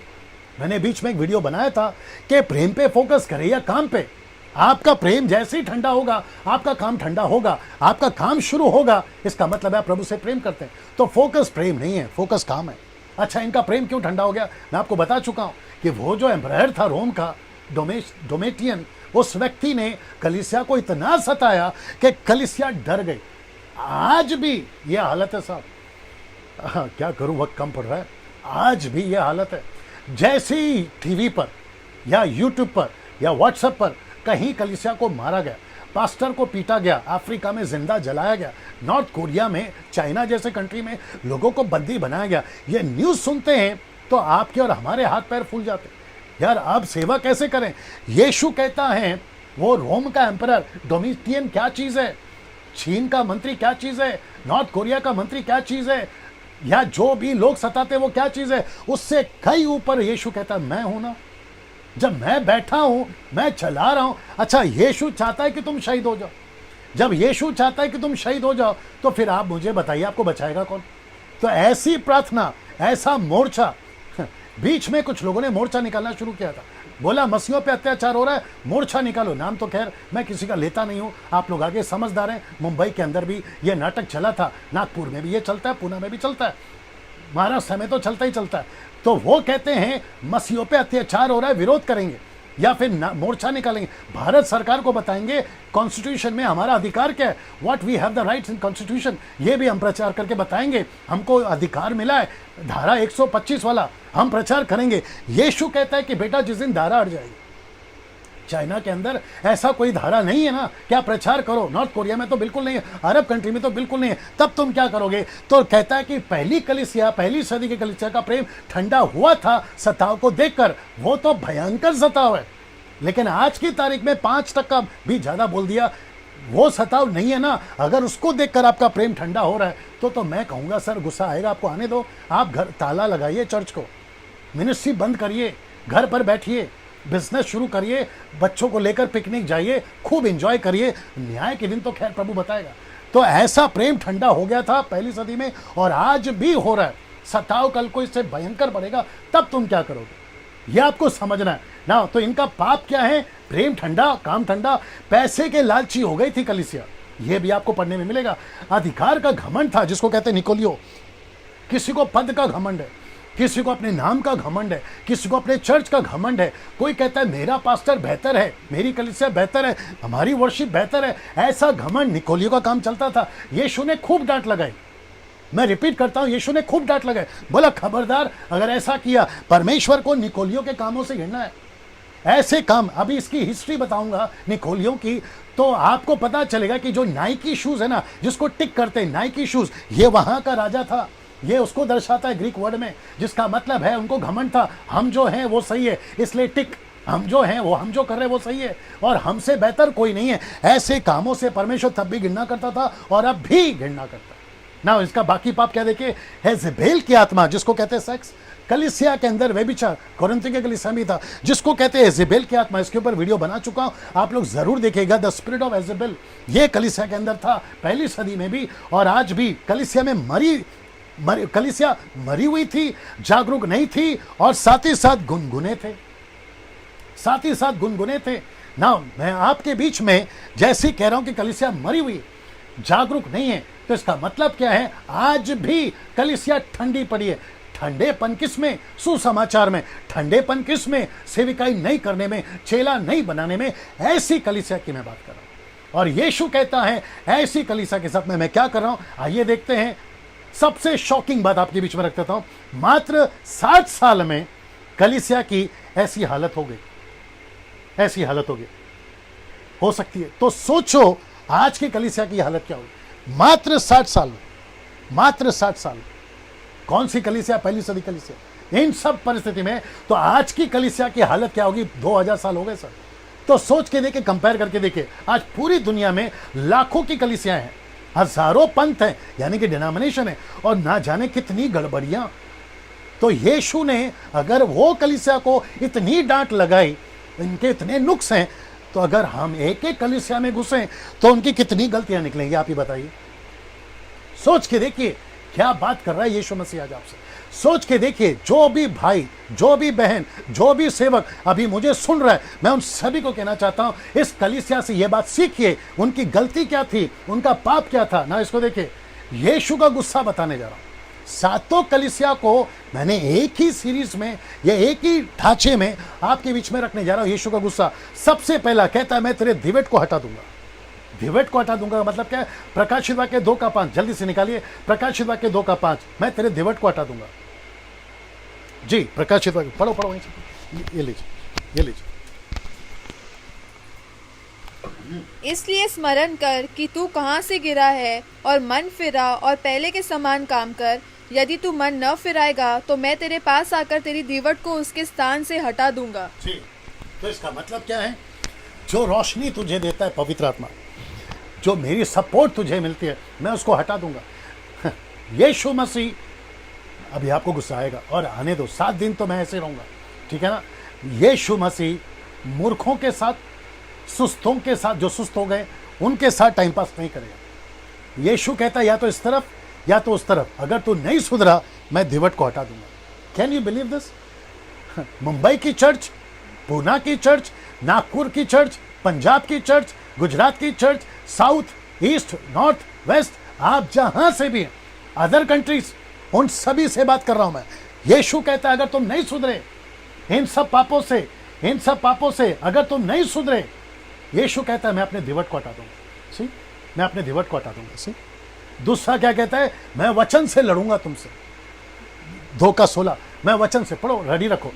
मैंने बीच में एक वीडियो बनाया था कि प्रेम पे फोकस करें या काम पे। आपका प्रेम जैसे ही ठंडा होगा आपका काम ठंडा होगा, आपका काम शुरू होगा, इसका मतलब है आप प्रभु से प्रेम करते हैं। तो फोकस प्रेम नहीं है, फोकस काम है। अच्छा, इनका प्रेम क्यों ठंडा हो गया? मैं आपको बता चुका हूं कि वो जो एम्परर था रोम का, डोमेटियन, उस व्यक्ति ने कलीसिया को इतना सताया कि कलीसिया डर गई। आज भी यह हालत है साहब। क्या करूं, वक्त कम पड़ रहा है। आज भी यह हालत है। जैसे ही टीवी पर या यूट्यूब पर या व्हाट्सएप पर कहीं कलीसिया को मारा गया, पास्टर को पीटा गया, अफ्रीका में जिंदा जलाया गया, नॉर्थ कोरिया में, चाइना जैसे कंट्री में लोगों को बंदी बनाया गया, ये न्यूज़ सुनते हैं तो आपके और हमारे हाथ पैर फूल जाते हैं। यार, आप सेवा कैसे करें? यीशु कहता है वो रोम का एम्परर डोमिटियन क्या चीज़ है, चीन का मंत्री क्या चीज़ है, नॉर्थ कोरिया का मंत्री क्या चीज़ है, या जो भी लोग सताते वो क्या चीज़ है, उससे कई ऊपर यीशु कहता है मैं हूं ना। जब मैं बैठा हूं, मैं चला रहा हूं। अच्छा, यीशु चाहता है कि तुम शहीद हो जाओ। जब यीशु चाहता है कि तुम शहीद हो जाओ तो फिर आप मुझे बताइए आपको बचाएगा कौन? तो ऐसी प्रार्थना, ऐसा मोर्चा, बीच में कुछ लोगों ने मोर्चा निकालना शुरू किया था, बोला मसीहों पे अत्याचार हो रहा है, मोर्चा निकालो। नाम तो खैर मैं किसी का लेता नहीं हूं, आप लोग आगे समझदार हैं। मुंबई के अंदर भी ये नाटक चला था, नागपुर में भी ये चलता है, पुणे में भी चलता है, महाराष्ट्र में तो चलता ही चलता है। तो वो कहते हैं मसीहों पे अत्याचार हो रहा है, विरोध करेंगे या फिर मोर्चा निकालेंगे, भारत सरकार को बताएंगे कॉन्स्टिट्यूशन में हमारा अधिकार क्या है, what we have the rights in constitution, ये भी हम प्रचार करके बताएंगे, हमको अधिकार मिला है, धारा 125 वाला हम प्रचार करेंगे। यीशु कहता है कि बेटा जिस दिन धारा हट जाएगी, चाइना के अंदर ऐसा कोई धारा नहीं है ना, क्या प्रचार करो, नॉर्थ कोरिया में तो बिल्कुल नहीं है, अरब कंट्री में तो बिल्कुल नहीं है, तब तुम क्या करोगे? तो कहता है कि पहली कलीसिया, पहली सदी की कलीसिया का प्रेम ठंडा हुआ था सताव को देखकर, वो तो भयंकर सताव है। लेकिन आज की तारीख में 5% भी ज्यादा बोल दिया, वो सताव नहीं है ना। अगर उसको देखकर आपका प्रेम ठंडा हो रहा है तो मैं कहूंगा सर गुस्सा आएगा आपको, आने दो, आप घर ताला लगाइए, चर्च को, मिनिस्ट्री बंद करिए, घर पर बैठिए, बिजनेस शुरू करिए, बच्चों को लेकर पिकनिक जाइए, खूब एंजॉय करिए, न्याय के दिन तो खैर प्रभु बताएगा। तो ऐसा प्रेम ठंडा हो गया था पहली सदी में और आज भी हो रहा है। सताव कल को इससे भयंकर बढ़ेगा, तब तुम क्या करोगे, यह आपको समझना है ना। तो इनका पाप क्या है? प्रेम ठंडा, काम ठंडा, पैसे के लालची हो गई थी कलीसिया, यह भी आपको पढ़ने में मिलेगा। अधिकार का घमंड था, जिसको कहते हैं निकोलियो, किसी को पद का घमंड है, किसी को अपने नाम का घमंड है, किसी को अपने चर्च का घमंड है। कोई कहता है मेरा पास्टर बेहतर है, मेरी कलीसिया बेहतर है, हमारी वर्शिप बेहतर है, ऐसा घमंड निकोलियो का काम चलता था। यीशु ने खूब डांट लगाई, मैं रिपीट करता हूं, यीशु ने खूब डांट लगाई, बोला खबरदार अगर ऐसा किया, परमेश्वर को निकोलियो के कामों से घिरना है। ऐसे काम, अभी इसकी हिस्ट्री बताऊंगा निकोलियो की, तो आपको पता चलेगा कि जो नाइकी शूज है ना, जिसको टिक करते हैं नाइकी शूज, ये वहां का राजा था। ये उसको दर्शाता है ग्रीक वर्ड में, जिसका मतलब है उनको घमंड था, हम जो हैं वो सही है, इसलिए टिक, हम जो हैं वो, हम जो कर रहे हैं वो सही है और हमसे बेहतर कोई नहीं है। ऐसे कामों से परमेश्वर तब भी घृणा करता था और अब भी घृणा करता है ना। इसका बाकी पाप क्या देखिए, हेजेबेल की आत्मा, जिसको कहते हैं सेक्स, कलीसिया के अंदर व्यभिचार, कोरिन्थ के कलीसिया में था, जिसको कहते हैं हेजेबेल की आत्मा। इसके ऊपर वीडियो बना चुका हूं, आप लोग जरूर देखिएगा, द स्पिरिट ऑफ हेजेबेल। ये कलीसिया के अंदर था पहली सदी में भी और आज भी। कलीसिया में कलीसिया मरी हुई थी, जागरूक नहीं थी और साथ ही साथ गुनगुने थे, साथ ही साथ गुनगुने थे ना। मैं आपके बीच में जैसे कह रहा हूं कि कलीसिया मरी हुई, जागरूक नहीं है, तो इसका मतलब क्या है? आज भी कलीसिया ठंडी पड़ी है। ठंडेपन किस में? सुसमाचार में। ठंडेपन किस में? सेविकाई नहीं करने में, चेला नहीं बनाने में। ऐसी कलीसिया की मैं बात कर रहा हूं और यीशु कहता है ऐसी कलीसिया के साथ में मैं क्या कर रहा हूं, आइए देखते हैं। सबसे शॉकिंग बात आपके बीच में रख देता हूं, मात्र 60 साल में कलीसिया की ऐसी हालत हो गई, ऐसी हालत हो गई, हो सकती है। तो सोचो आज की कलीसिया की हालत क्या होगी मात्र 60 साल में, मात्र 60 साल में। कौन सी कलीसिया? पहली सदी कलीसिया। इन सब परिस्थिति में तो आज की कलीसिया की हालत क्या होगी? 2000 साल हो गए सर। तो सोच के देखिए, कंपेयर करके देखिए, आज पूरी दुनिया में लाखों की कलीसियां हैं, हजारों पंथ हैं, यानी कि डिनोमिनेशन है, और ना जाने कितनी गड़बड़ियां। तो यीशु ने अगर वो कलीसिया को इतनी डांट लगाई, इनके इतने नुक्स हैं, तो अगर हम एक एक कलीसिया में घुसें तो उनकी कितनी गलतियां निकलेंगी, आप ही बताइए। सोच के देखिए क्या बात कर रहा है यीशु मसीह आज आपसे। सोच के देखिए, जो भी भाई, जो भी बहन, जो भी सेवक अभी मुझे सुन रहा है, मैं उन सभी को कहना चाहता हूं, इस कलीसिया से यह बात सीखिए, उनकी गलती क्या थी, उनका पाप क्या था ना। इसको देखिए, यीशु का गुस्सा बताने जा रहा हूं। सातों कलीसिया को मैंने एक ही सीरीज में या एक ही ढांचे में आपके बीच में रखने जा रहा हूं। यीशु का गुस्सा सबसे पहला कहता है, मैं तेरे दिवेट को हटा दूंगा। दिवेट को हटा दूंगा मतलब क्या है? प्रकाशित वाक्य 2:5, जल्दी से निकालिए। प्रकाशित वाक्य 2:5, मैं तेरे दिवेट को हटा दूंगा। जी, प्रकाशित वाक्य पढ़ो पढ़ो, वहीं से ये लीजिए, ये लीजिए। इसलिए स्मरण कर कि तू कहाँ से गिरा है और मन फिरा और पहले के समान काम कर। यदि तू मन न फिराएगा तो मैं तेरे पास आकर तेरी दीवट को उसके स्थान से हटा दूंगा। जी, तो इसका मतलब क्या है? जो रोशनी तुझे देता है पवित्र आत्मा, जो मेरी सपोर्ट तुझे मिलती है, मैं उसको हटा दूंगा। यीशु मसीह, अभी आपको गुस्सा आएगा और आने दो, 7 दिन तो मैं ऐसे रहूंगा, ठीक है ना। यीशु मसीह मूर्खों के साथ, सुस्तों के साथ, जो सुस्त हो गए उनके साथ टाइम पास नहीं करेगा। यीशु कहता है या तो इस तरफ या तो उस तरफ, अगर तू नहीं सुधरा मैं दिवट को हटा दूंगा। Can you believe this? Mumbai की चर्च, पूना की चर्च, नागपुर की चर्च, पंजाब की चर्च, गुजरात की church, south, east, north, west, आप जहां से भी हैं, अदर कंट्रीज, उन सभी से बात कर रहा हूं मैं। यीशु कहता है अगर तुम नहीं सुधरे इन सब पापों से, इन सब पापों से अगर तुम नहीं सुधरे, यीशु कहता है मैं अपने दिवट को हटा दूंगा। सी, मैं अपने दिवट को हटा दूंगा। सी, दूसरा क्या कहता है? मैं वचन से लड़ूंगा तुमसे। 2:16, मैं वचन से, पढ़ो, रेडी रखो,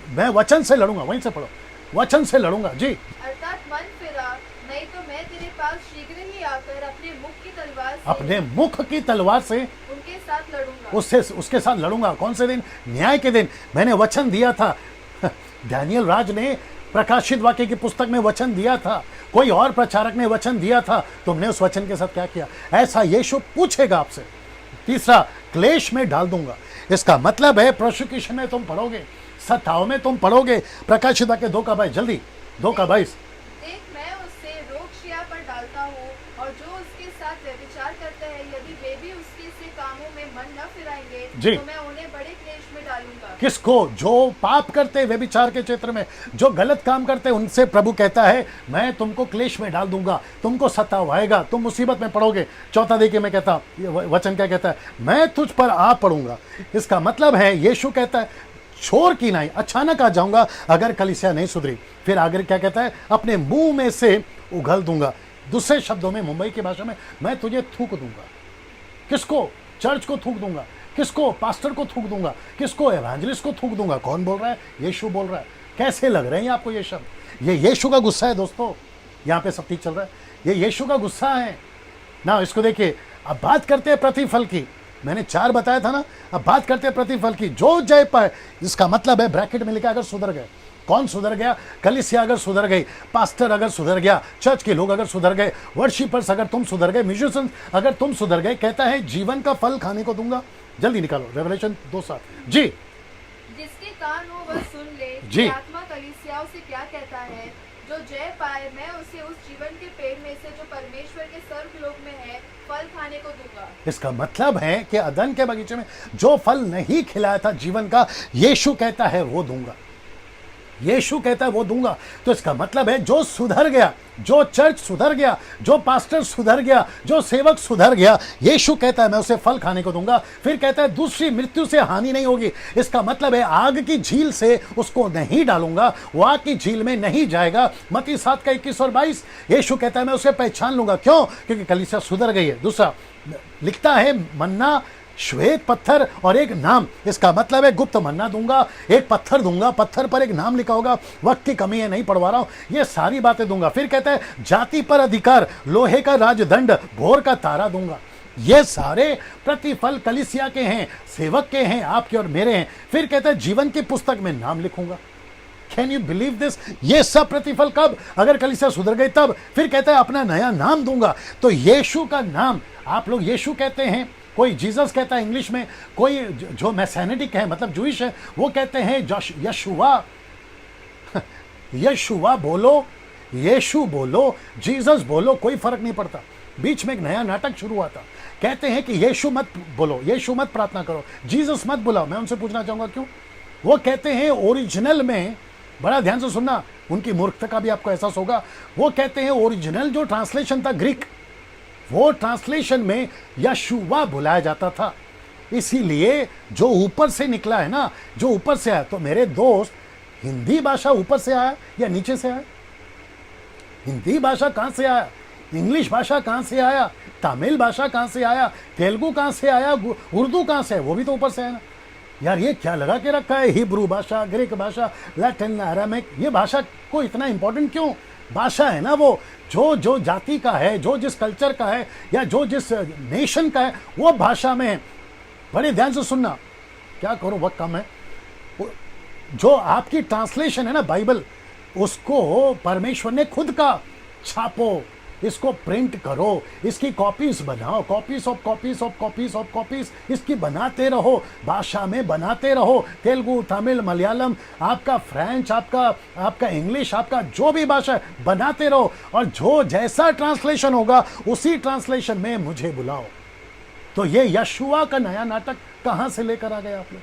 मैं वचन से लड़ूंगा, वहीं से पढ़ो, वचन से लड़ूंगा। जी, अर्थात मन फिरा, नहीं तो मैं तेरे पास शीघ्र ही आकर अपने मुख की तलवार से, अपने मुख की तलवार से उनके साथ लड़ूंगा। उसके साथ लड़ूंगा। कौन से दिन? न्याय के दिन। मैंने वचन दिया था। डैनियल राज ने प्रकाशित वाक्य की पुस्तक में वचन दिया था, कोई और प्रचारक ने वचन दिया था, तुमने उस वचन के साथ क्या किया? ऐसा यीशु पूछेगा आपसे। तीसरा, क्लेश में डाल दूंगा। इसका मतलब है प्रोसिक्यूशन में तुम पढ़ोगे, सत्ताओं में तुम पढ़ोगे। प्रकाशित वाक्य 2:22, जल्दी, 2:22। देख, मैं उससे रोगशिया पर डालता हूँ और जो उसके साथ व्यभिचार करते हैं, यदि वे भी उसके से कामों में मन न फिराएंगे जी। तो मैं उन्हें बड़े क्लेश में डालूंगा। किसको? जो पाप करते हैं व्यभिचार के क्षेत्र में, जो गलत काम करते हैं, उनसे प्रभु कहता है मैं तुमको क्लेश में डाल दूंगा, तुमको सतावाएगा, तुम मुसीबत में पड़ोगे। चौथा देखिए, मैं कहता वचन क्या कहता है? मैं तुझ पर आ पड़ूंगा। इसका मतलब है यीशु कहता है छोर की नहीं, अचानक आ जाऊंगा अगर कलीसिया नहीं सुधरी। फिर आगे क्या कहता है? अपने मुंह में से उगल दूंगा। दूसरे शब्दों में, मुंबई की भाषा में, मैं तुझे थूक दूंगा। किसको? चर्च को थूक दूंगा। किसको? पास्टर को थूक दूंगा। किसको? एवेंजलिस्ट को थूक दूंगा। कौन बोल रहा है? यीशु बोल रहा है। कैसे लग रहे हैं आपको ये शब्द? ये यीशु का गुस्सा है दोस्तों। यहाँ पे सब ठीक चल रहा है, ये यीशु का गुस्सा है ना। इसको देखिए, अब बात करते हैं प्रतिफल की। मैंने 4 बताया था ना, अब बात करते हैं प्रतिफल की। जो जय पाए, इसका मतलब है ब्रैकेट में लिखा अगर सुधर गए। कौन सुधर गया? कलीसिया अगर सुधर गई, पास्टर अगर सुधर गया, चर्च के लोग अगर सुधर गए, वर्शिपर्स अगर तुम सुधर गए, म्यूजिशियंस अगर तुम सुधर गए, कहता है जीवन का फल खाने को दूंगा। जल्दी निकालो, रेवलेशन 2:7। जी, जिसके कान हो वह सुन ले जी। कि आत्मा कलीसियाओं से क्या कहता है। जो जय पाए, मैं उसे उस जीवन के पेड़ में से जो परमेश्वर के स्वर्गलोक में है फल खाने को दूंगा। इसका मतलब है कि अदन के बगीचे में जो फल नहीं खिलाया था जीवन का, यीशु कहता है वो दूंगा। यीशु कहता है वो दूंगा। तो इसका मतलब है जो सुधर गया, जो चर्च सुधर गया, जो पास्टर सुधर गया, जो सेवक सुधर गया, यीशु कहता है मैं उसे फल खाने को दूंगा। फिर कहता है दूसरी मृत्यु से हानि नहीं होगी। इसका मतलब है आग की झील से उसको नहीं डालूंगा, वो आग की झील में नहीं जाएगा। मत्ती 7:21 और 22, यीशु कहता है मैं उसे पहचान लूंगा। क्यों? क्योंकि कलीसिया सुधर गई है। दूसरा लिखता है मन्ना, श्वेत पत्थर और एक नाम। इसका मतलब है गुप्त मन्ना दूंगा, एक पत्थर दूंगा, पत्थर पर एक नाम लिखा होगा। वक्त की कमी है, नहीं पढ़वा रहा हूं, ये सारी बातें दूंगा। फिर कहता है जाति पर अधिकार, लोहे का राजदंड, भोर का तारा दूंगा। ये सारे प्रतिफल कलीसिया के हैं, सेवक के हैं, आपके और मेरे हैं। फिर कहता है जीवन की पुस्तक में नाम लिखूंगा। Can you believe this? ये सब प्रतिफल कब? अगर कलीसिया सुधर गई तब। फिर कहता है अपना नया नाम दूंगा। तो यीशु का नाम, आप लोग यीशु कहते हैं, कोई जीसस कहता है इंग्लिश में, कोई जो मैसेनेटिक है मतलब जूइश है वो कहते हैं यशुआ। यशुआ बोलो, यीशु बोलो, जीसस बोलो, कोई फर्क नहीं पड़ता। बीच में एक नया नाटक शुरू हुआ था, कहते हैं कि यीशु मत बोलो, यीशु मत प्रार्थना करो, जीसस मत बुलाओ। मैं उनसे पूछना चाहूंगा क्यों? वो कहते हैं ओरिजिनल में, बड़ा ध्यान से सुनना, उनकी मूर्खता का भी आपको एहसास होगा। वो कहते हैं ओरिजिनल जो ट्रांसलेशन था ग्रीक, वो ट्रांसलेशन में यशुवा बुलाया जाता था। इसीलिए जो ऊपर से निकला है ना, जो ऊपर से आया, तो मेरे दोस्त, हिंदी भाषा ऊपर से आया या नीचे से आया? हिंदी भाषा कहां से आया? इंग्लिश भाषा कहां से आया? तमिल भाषा कहां से आया? तेलुगु कहां से आया? उर्दू कहां से है? वो भी तो ऊपर से आया ना यार। ये क्या लगा के रखा है? हिब्रू भाषा, ग्रीक भाषा, लैटिन, अरामिक, ये भाषा को इतना इंपॉर्टेंट क्यों? भाषा है ना वो, जो जाति का है, जो जिस कल्चर का है, या जो जिस नेशन का है, वो भाषा में है। बड़े ध्यान से सुनना, क्या करो, वक्त कम है। जो आपकी ट्रांसलेशन है ना बाइबल, उसको परमेश्वर ने खुद का छापो, इसको प्रिंट करो, इसकी कॉपीज बनाओ, copies of copies of copies of copies, इसकी बनाते रहो, भाषा में बनाते रहो। तेलुगु, तमिल, मलयालम, आपका फ्रेंच, आपका इंग्लिश, आपका जो भी भाषा है, बनाते रहो। और जो जैसा ट्रांसलेशन होगा उसी ट्रांसलेशन में मुझे बुलाओ। तो ये यशुआ का नया नाटक कहां से लेकर आ गए आप लोग?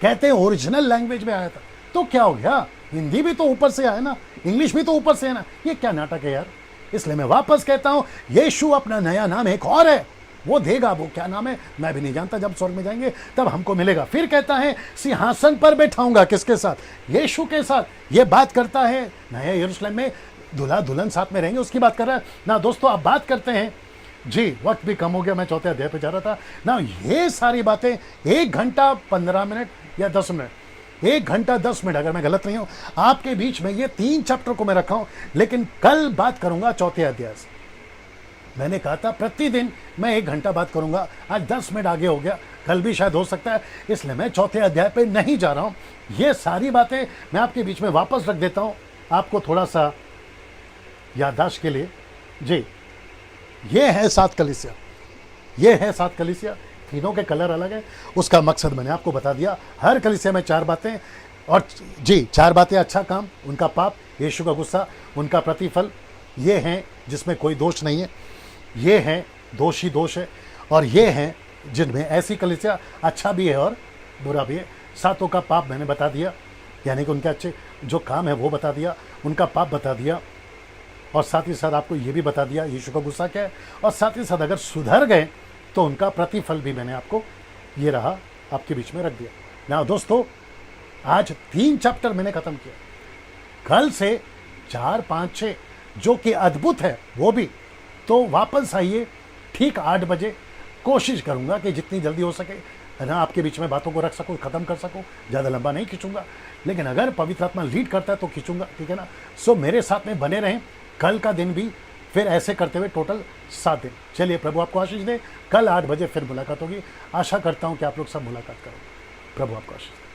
कहते हैं ओरिजिनल लैंग्वेज में आया था, तो क्या हो गया? हिंदी भी तो ऊपर से आया ना, इंग्लिश भी तो ऊपर से है ना। ये क्या नाटक है यार? इसलिए मैं वापस कहता हूं, यीशु अपना नया नाम एक और है, वो देगा। वो क्या नाम है मैं भी नहीं जानता, जब स्वर्ग में जाएंगे तब हमको मिलेगा। फिर कहता है सिंहासन पर बैठाऊंगा, किसके साथ? यीशु के साथ। ये बात करता है नया यरूशलेम में दूल्हा दुल्हन साथ में रहेंगे, उसकी बात कर रहा है ना। दोस्तों अब बात करते हैं जी, वक्त भी कम हो गया, मैं चौथे अध्याय पे जा रहा था ना। ये सारी बातें 1 घंटा 15 मिनट या 10 मिनट, 1 घंटा 10 मिनट, अगर मैं गलत नहीं हूं, आपके बीच में ये 3 चैप्टर को मैं रखा हूं। लेकिन कल बात करूंगा चौथे अध्याय से। मैंने कहा था प्रतिदिन मैं 1 घंटा बात करूंगा, आज 10 मिनट आगे हो गया, कल भी शायद हो सकता है, इसलिए मैं चौथे अध्याय पे नहीं जा रहा हूं। ये सारी बातें मैं आपके बीच में वापस रख देता हूं, आपको थोड़ा सा याददाश्त के लिए। जी, ये है 7 कलीसिया, ये है 7 कलीसिया, तीनों के कलर अलग है। उसका मकसद मैंने आपको बता दिया। हर कलीसिया में 4 बातें, और जी 4 बातें: अच्छा काम, उनका पाप, यीशु का गुस्सा, उनका प्रतिफल, ये हैं जिसमें कोई दोष नहीं है, ये हैं दोषी दोष है, और ये हैं जिनमें ऐसी कलीसिया अच्छा भी है और बुरा भी है। 7 का पाप मैंने बता दिया, यानी कि उनके अच्छे जो काम है वो बता दिया, उनका पाप बता दिया, और साथ ही साथ आपको ये भी बता दिया यीशु का गुस्सा क्या है, और साथ ही साथ अगर सुधर गए तो उनका प्रतिफल भी मैंने आपको ये रहा आपके बीच में रख दिया ना। दोस्तों आज 3 चैप्टर मैंने खत्म किया, कल से 4, 5, 6 जो कि अद्भुत है वो भी। तो वापस आइए ठीक 8 बजे, कोशिश करूंगा कि जितनी जल्दी हो सके है ना आपके बीच में बातों को रख सकूं, खत्म कर सकूं। ज़्यादा लंबा नहीं खींचूंगा, लेकिन अगर पवित्र आत्मा लीड करता है तो खींचूंगा, ठीक है ना। सो मेरे साथ में बने रहें, कल का दिन भी, फिर ऐसे करते हुए टोटल 7 दिन। चलिए प्रभु आपको आशीष दे। कल 8 बजे फिर मुलाकात होगी। आशा करता हूं कि आप लोग सब मुलाकात करोगे। प्रभु आपको आशीष दे।